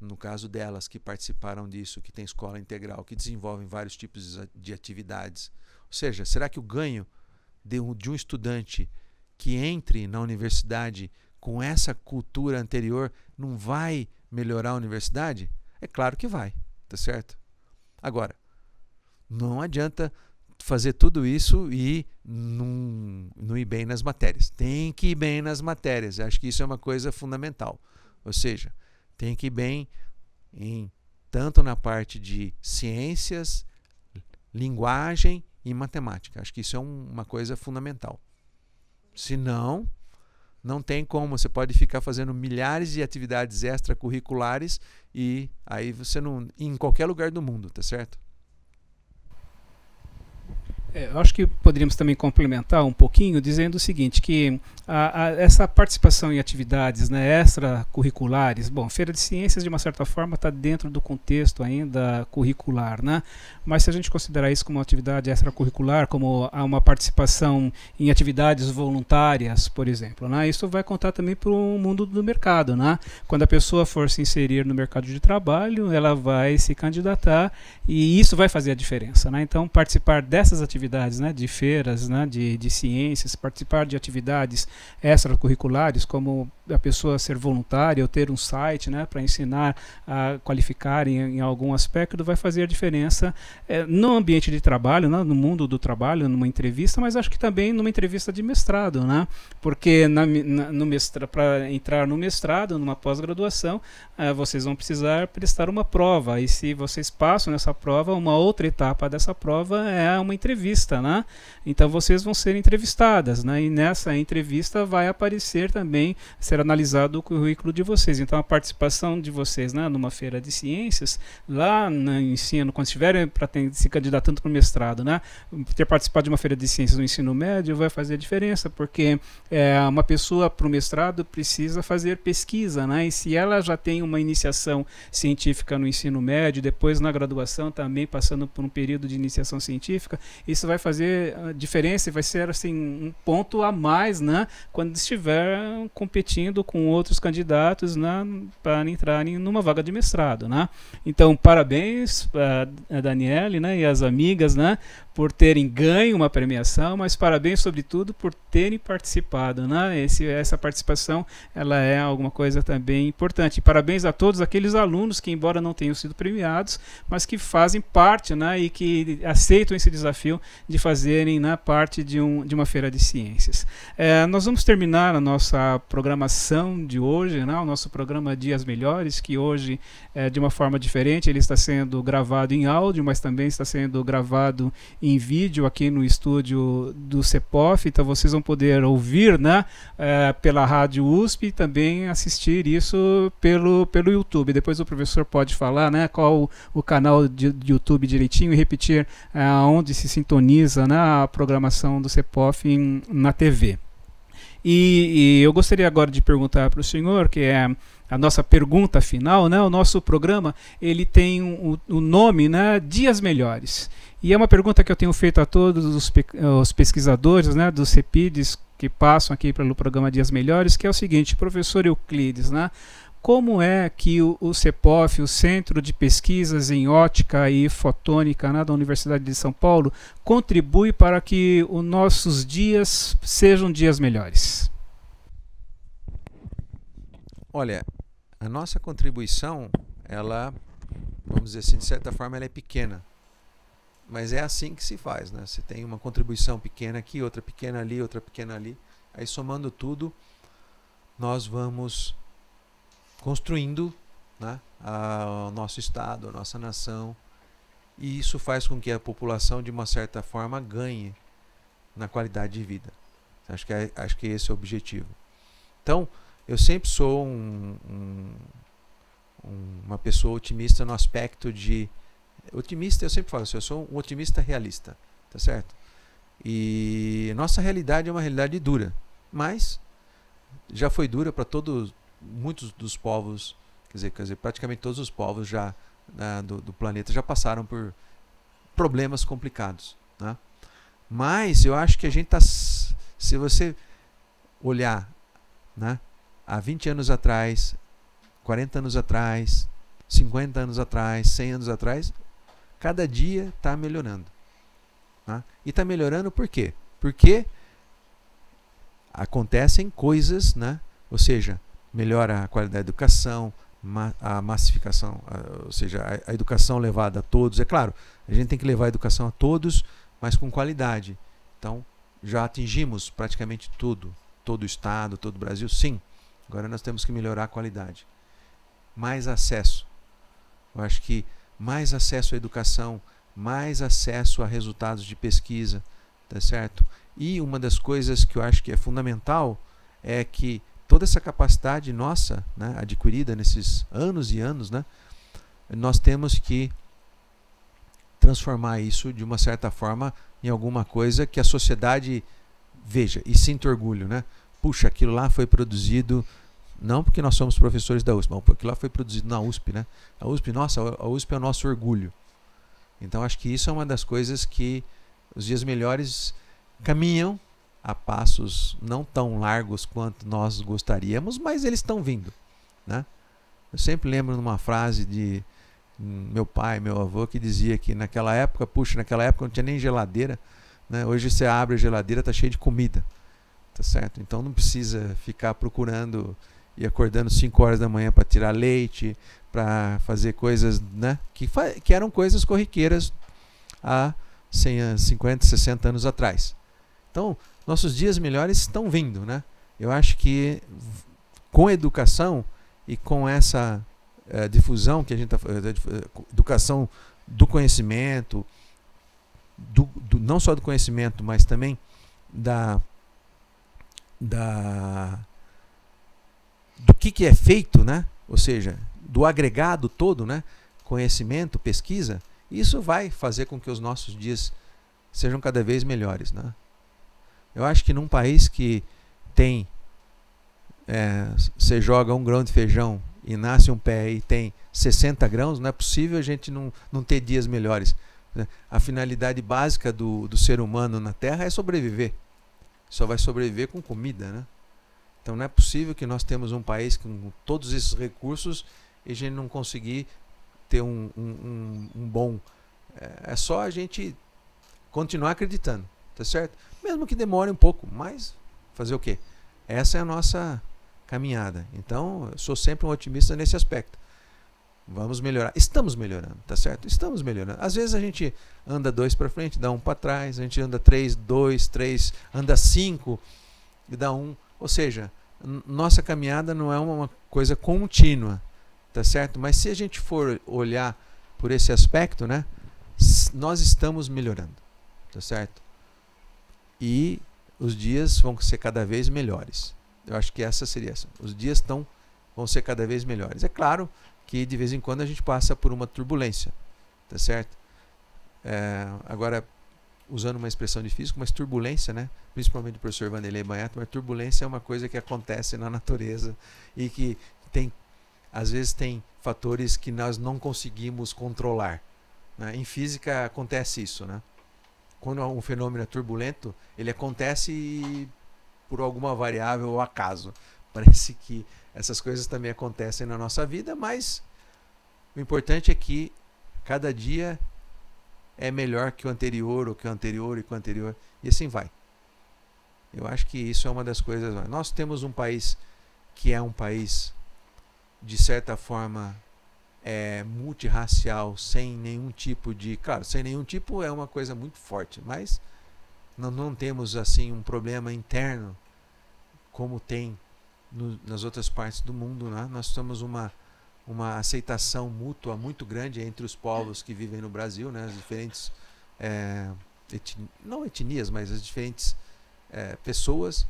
No caso delas que participaram disso, que tem escola integral, que desenvolvem vários tipos de atividades. Ou seja, será que o ganho de um estudante que entre na universidade com essa cultura anterior não vai melhorar a universidade? É claro que vai, tá certo? Agora, não adianta fazer tudo isso e não ir bem nas matérias. Tem que ir bem nas matérias. Acho que isso é uma coisa fundamental. Ou seja, tem que ir bem tanto na parte de ciências, linguagem e matemática. Acho que isso é uma coisa fundamental. Senão, não tem como, você pode ficar fazendo milhares de atividades extracurriculares e aí você não, em qualquer lugar do mundo, tá certo? Eu acho que poderíamos também complementar um pouquinho dizendo o seguinte, que essa participação em atividades, né, extracurriculares, bom, Feira de Ciências de uma certa forma está dentro do contexto ainda curricular, né? Mas se a gente considerar isso como uma atividade extracurricular, como uma participação em atividades voluntárias, por exemplo, né, isso vai contar também para o mundo do mercado, né? Quando a pessoa for se inserir no mercado de trabalho, ela vai se candidatar e isso vai fazer a diferença, né? Então, participar dessas atividades atividades, né, de feiras, né, de ciências, participar de atividades extracurriculares, como a pessoa ser voluntária ou ter um site, né, para ensinar a qualificar em algum aspecto, vai fazer a diferença no ambiente de trabalho, né, no mundo do trabalho, numa entrevista, mas acho que também numa entrevista de mestrado, né, porque para entrar no mestrado, numa pós-graduação, vocês vão precisar prestar uma prova, e se vocês passam nessa prova, uma outra etapa dessa prova é uma entrevista, né? Então vocês vão ser entrevistadas, né? E nessa entrevista vai aparecer também, ser analisado o currículo de vocês. Então a participação de vocês, né, numa feira de ciências, lá no ensino, quando estiverem se candidatando para o mestrado, né, ter participado de uma feira de ciências no ensino médio vai fazer a diferença, porque uma pessoa para o mestrado precisa fazer pesquisa, né? E se ela já tem uma iniciação científica no ensino médio, depois na graduação também passando por um período de iniciação científica, isso vai fazer a diferença e vai ser assim um ponto a mais, né, quando estiver competindo com outros candidatos, né, para entrarem numa vaga de mestrado, né? Então, parabéns a Daniele, né, e as amigas, né, por terem ganho uma premiação, mas parabéns sobretudo por terem participado, né? Essa participação, ela é alguma coisa também importante. E parabéns a todos aqueles alunos que, embora não tenham sido premiados, mas que fazem parte, né, e que aceitam esse desafio de fazerem, né, parte de uma feira de ciências. Nós vamos terminar a nossa programação de hoje, né, o nosso programa Dias Melhores, que hoje, de uma forma diferente, ele está sendo gravado em áudio, mas também está sendo gravado em vídeo aqui no estúdio do CEPOF, então vocês vão poder ouvir, né, pela Rádio USP e também assistir isso pelo YouTube. Depois o professor pode falar, né, qual o canal de YouTube direitinho e repetir onde se sintoniza, né, a programação do CEPOF na TV. E eu gostaria agora de perguntar para o senhor, que é a nossa pergunta final, né? O nosso programa, ele tem o nome, né, Dias Melhores. E é uma pergunta que eu tenho feito a todos os pesquisadores, né, dos CEPIDs que passam aqui pelo programa Dias Melhores, que é o seguinte: professor Euclides, né, como é que o CEPOF, o Centro de Pesquisas em Ótica e Fotônica, né, da Universidade de São Paulo, contribui para que os nossos dias sejam dias melhores? Olha, a nossa contribuição, ela, vamos dizer assim, de certa forma, ela é pequena. Mas é assim que se faz, né? Você tem uma contribuição pequena aqui, outra pequena ali, outra pequena ali. Aí, somando tudo, nós vamos construindo, né, o nosso estado, a nossa nação, e isso faz com que a população, de uma certa forma, ganhe na qualidade de vida. Acho que esse é o objetivo. Então, eu sempre sou uma pessoa otimista no aspecto de... Otimista, eu sempre falo assim, eu sou um otimista realista, tá certo? E nossa realidade é uma realidade dura, mas já foi dura para muitos dos povos, quer dizer, praticamente todos os povos já, né, do planeta já passaram por problemas complicados, né? Mas eu acho que a gente está, se você olhar, né, há 20 anos atrás, 40 anos atrás, 50 anos atrás, 100 anos atrás, cada dia está melhorando, né? E está melhorando por quê? Porque acontecem coisas, né? Ou seja, melhora a qualidade da educação, a massificação, ou seja, a educação levada a todos. É claro, a gente tem que levar a educação a todos, mas com qualidade. Então, já atingimos praticamente tudo, todo o estado, todo o Brasil, sim. Agora nós temos que melhorar a qualidade. Mais acesso. Eu acho que mais acesso à educação, mais acesso a resultados de pesquisa, tá certo? E uma das coisas que eu acho que é fundamental é que toda essa capacidade nossa, né, adquirida nesses anos e anos, né, nós temos que transformar isso de uma certa forma em alguma coisa que a sociedade veja e sinta orgulho, né? Puxa, aquilo lá foi produzido, não porque nós somos professores da USP, mas porque lá foi produzido na USP, né? A USP, nossa, a USP é o nosso orgulho. Então acho que isso é uma das coisas que os dias melhores caminham a passos não tão largos quanto nós gostaríamos, mas eles estão vindo, né? Eu sempre lembro de uma frase de meu pai, meu avô, que dizia que naquela época, puxa, naquela época não tinha nem geladeira, né? Hoje você abre a geladeira, está cheio de comida, tá certo? Então não precisa ficar procurando e acordando 5 horas da manhã para tirar leite, para fazer coisas, né? Que eram coisas corriqueiras há 100, 50, 60 anos atrás. Então, nossos dias melhores estão vindo, né? Eu acho que com educação e com essa difusão que a gente está educação do conhecimento, não só do conhecimento, mas também do que é feito, né? Ou seja, do agregado todo, né? Conhecimento, pesquisa, isso vai fazer com que os nossos dias sejam cada vez melhores, né? Eu acho que num país que tem você joga 1 grão de feijão e nasce um pé e tem 60 grãos, não é possível a gente não ter dias melhores. A finalidade básica do ser humano na Terra é sobreviver. Só vai sobreviver com comida, né? Então não é possível que nós temos um país com todos esses recursos e a gente não conseguir ter um bom... É só a gente continuar acreditando, tá certo? Mesmo que demore um pouco, mas fazer o quê? Essa é a nossa caminhada. Então, eu sou sempre um otimista nesse aspecto. Vamos melhorar. Estamos melhorando, tá certo? Estamos melhorando. Às vezes a gente anda 2 para frente, dá 1 para trás, a gente anda 3, 2, 3, anda 5 e dá 1. Ou seja, nossa caminhada não é uma coisa contínua, tá certo? Mas se a gente for olhar por esse aspecto, né, nós estamos melhorando, tá certo? E os dias vão ser cada vez melhores. Eu acho que essa seria essa. Os dias vão ser cada vez melhores. É claro que de vez em quando a gente passa por uma turbulência, tá certo? Agora, usando uma expressão difícil, mas turbulência, né? Principalmente o professor Vanderlei Banhato, mas turbulência é uma coisa que acontece na natureza e que às vezes tem fatores que nós não conseguimos controlar, né? Em física acontece isso, né? Quando um fenômeno é turbulento, ele acontece por alguma variável ou acaso. Parece que essas coisas também acontecem na nossa vida, mas o importante é que cada dia é melhor que o anterior, ou que o anterior, e que o anterior, e assim vai. Eu acho que isso é uma das coisas. Nós temos um país que é um país, de certa forma, multirracial, sem nenhum tipo de... Claro, sem nenhum tipo é uma coisa muito forte, mas não temos assim um problema interno como tem nas outras partes do mundo, né? Nós temos uma aceitação mútua muito grande entre os povos que vivem no Brasil, né? As diferentes não etnias, mas as diferentes pessoas,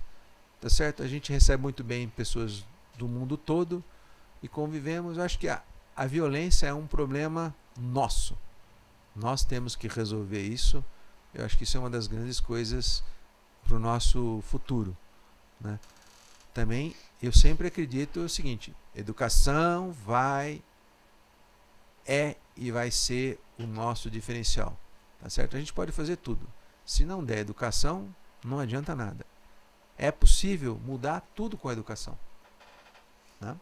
tá certo? A gente recebe muito bem pessoas do mundo todo e convivemos. Eu acho que a violência é um problema nosso. Nós temos que resolver isso. Eu acho que isso é uma das grandes coisas para o nosso futuro, né? Também eu sempre acredito o seguinte: educação e vai ser o nosso diferencial, tá certo? A gente pode fazer tudo. Se não der educação, não adianta nada. É possível mudar tudo com a educação, né?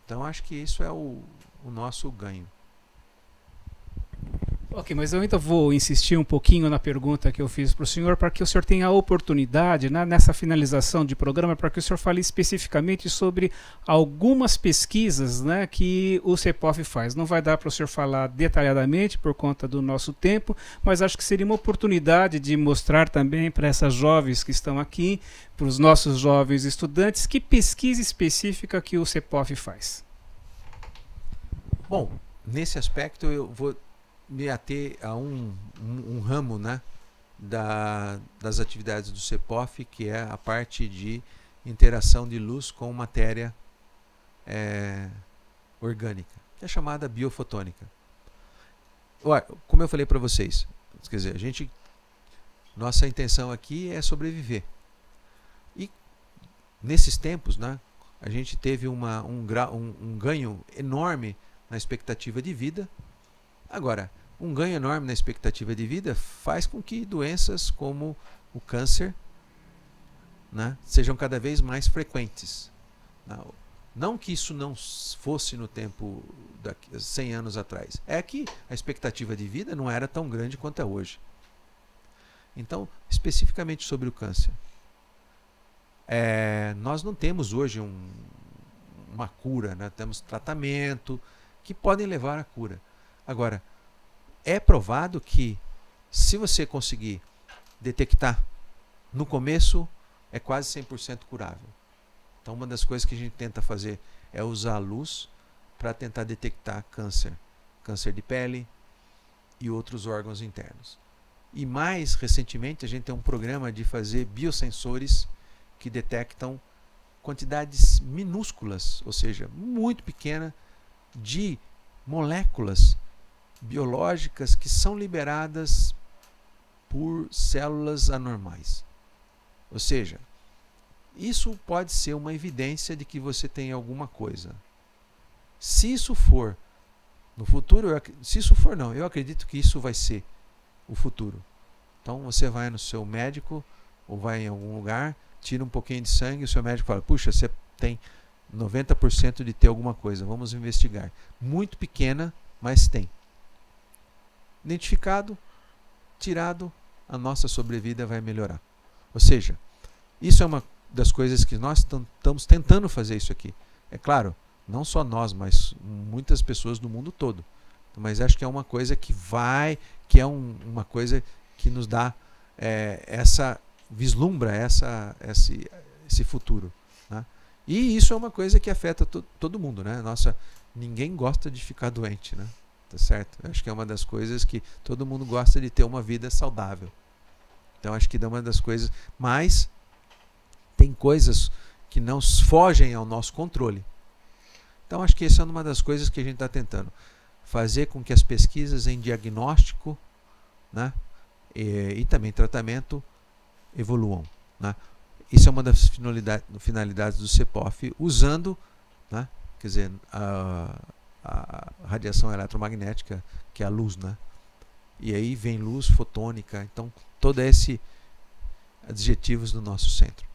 Então acho que isso é o nosso ganho. Ok, mas eu ainda vou insistir um pouquinho na pergunta que eu fiz para o senhor, para que o senhor tenha a oportunidade, né, nessa finalização de programa, para que o senhor fale especificamente sobre algumas pesquisas, né, que o CEPOF faz. Não vai dar para o senhor falar detalhadamente por conta do nosso tempo, mas acho que seria uma oportunidade de mostrar também para essas jovens que estão aqui, para os nossos jovens estudantes, que pesquisa específica que o CEPOF faz. Bom, nesse aspecto eu vou me ater a um ramo, né, das atividades do CEPOF, que é a parte de interação de luz com matéria orgânica, que é chamada biofotônica. Como eu falei para vocês, quer dizer, nossa intenção aqui é sobreviver. E nesses tempos, né, a gente teve um ganho enorme na expectativa de vida. Agora, um ganho enorme na expectativa de vida faz com que doenças como o câncer, né, sejam cada vez mais frequentes. Não que isso não fosse no tempo, 100 anos atrás. É que a expectativa de vida não era tão grande quanto é hoje. Então, especificamente sobre o câncer, nós não temos hoje uma cura, né? Temos tratamento que podem levar à cura. Agora, é provado que se você conseguir detectar no começo, é quase 100% curável. Então, uma das coisas que a gente tenta fazer é usar a luz para tentar detectar câncer de pele e outros órgãos internos. E mais recentemente, a gente tem um programa de fazer biosensores que detectam quantidades minúsculas, ou seja, muito pequena, de moléculas biológicas que são liberadas por células anormais. Ou seja, isso pode ser uma evidência de que você tem alguma coisa. Se isso for no futuro, se isso for não, eu acredito que isso vai ser o futuro. Então você vai no seu médico ou vai em algum lugar, tira um pouquinho de sangue, o seu médico fala, puxa, você tem 90% de ter alguma coisa, vamos investigar. Muito pequena, mas tem. Identificado, tirado, a nossa sobrevida vai melhorar. Ou seja, isso é uma das coisas que nós estamos tentando fazer isso aqui. É claro, não só nós, mas muitas pessoas do mundo todo. Mas acho que é uma coisa que é uma coisa que nos dá vislumbra esse futuro, né? E isso é uma coisa que afeta todo mundo, né? Ninguém gosta de ficar doente, né? Tá certo? Acho que é uma das coisas que todo mundo gosta de ter uma vida saudável. Então acho que é uma das coisas, mas tem coisas que não fogem ao nosso controle. Então acho que essa é uma das coisas que a gente está tentando fazer com que as pesquisas em diagnóstico, né, e também tratamento evoluam, né? Isso é uma das finalidades do CEPOF, usando, né, quer dizer, a radiação eletromagnética, que é a luz, né? E aí vem luz fotônica, então todos esses adjetivos do nosso centro.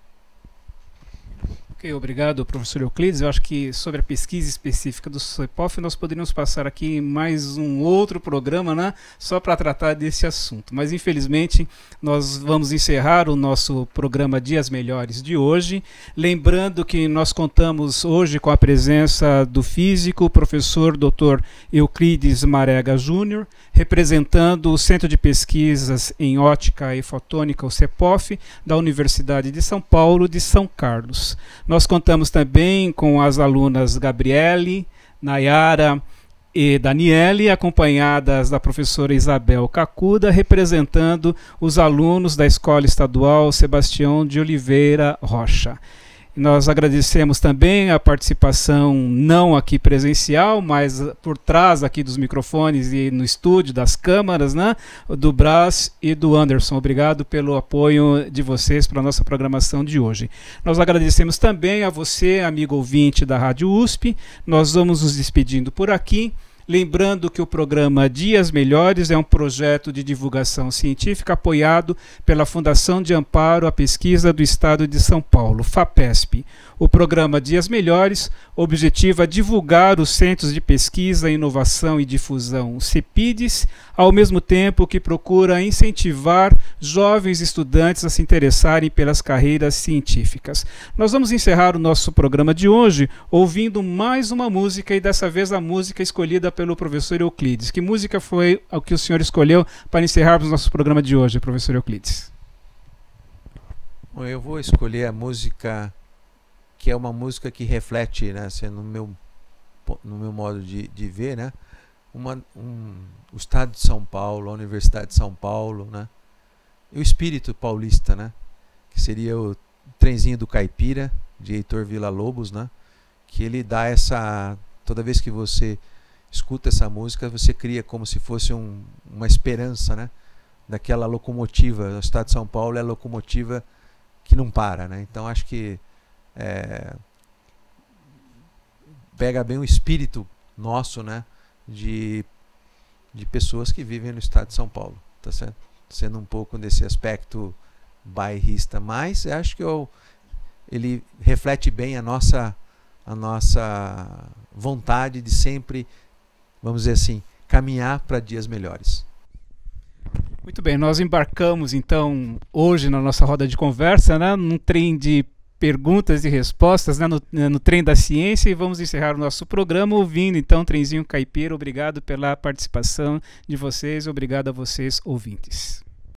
Ok, obrigado, professor Euclides. Eu acho que sobre a pesquisa específica do CEPOF nós poderíamos passar aqui mais um outro programa, né, só para tratar desse assunto. Mas infelizmente nós vamos encerrar o nosso programa Dias Melhores de hoje. Lembrando que nós contamos hoje com a presença do físico, professor Dr. Euclides Marega Júnior, representando o Centro de Pesquisas em Ótica e Fotônica, o CEPOF, da Universidade de São Paulo, de São Carlos. Nós contamos também com as alunas Gabriele, Nayara e Daniele, acompanhadas da professora Isabel Cacuda, representando os alunos da Escola Estadual Sebastião de Oliveira Rocha. Nós agradecemos também a participação, não aqui presencial, mas por trás aqui dos microfones e no estúdio, das câmaras, né, do Brás e do Anderson. Obrigado pelo apoio de vocês para a nossa programação de hoje. Nós agradecemos também a você, amigo ouvinte da Rádio USP. Nós vamos nos despedindo por aqui. Lembrando que o programa Dias Melhores é um projeto de divulgação científica apoiado pela Fundação de Amparo à Pesquisa do Estado de São Paulo, FAPESP. O programa Dias Melhores objetiva divulgar os Centros de Pesquisa, Inovação e Difusão, CEPIDs, ao mesmo tempo que procura incentivar jovens estudantes a se interessarem pelas carreiras científicas. Nós vamos encerrar o nosso programa de hoje ouvindo mais uma música, e dessa vez a música escolhida pelo professor Euclides. Que música foi o que o senhor escolheu para encerrarmos o nosso programa de hoje, professor Euclides? Bom, eu vou escolher a música que é uma música que reflete, né, no meu modo de ver, né, o Estado de São Paulo, a Universidade de São Paulo, né, e o espírito paulista, né, que seria o Trenzinho do Caipira, de Heitor Villa-Lobos, né, que ele dá toda vez que você escuta essa música, você cria como se fosse uma esperança, né, daquela locomotiva. O Estado de São Paulo é a locomotiva que não para, né? Então acho que pega bem o espírito nosso, né, de pessoas que vivem no Estado de São Paulo, tá certo? Sendo um pouco desse aspecto bairrista, mas acho que ele reflete bem a nossa vontade de sempre, vamos dizer assim, caminhar para dias melhores. Muito bem, nós embarcamos então hoje na nossa roda de conversa, né, num trem de perguntas e respostas, né, no trem da ciência, e vamos encerrar o nosso programa ouvindo então Trenzinho Caipira. Obrigado pela participação de vocês, obrigado a vocês ouvintes.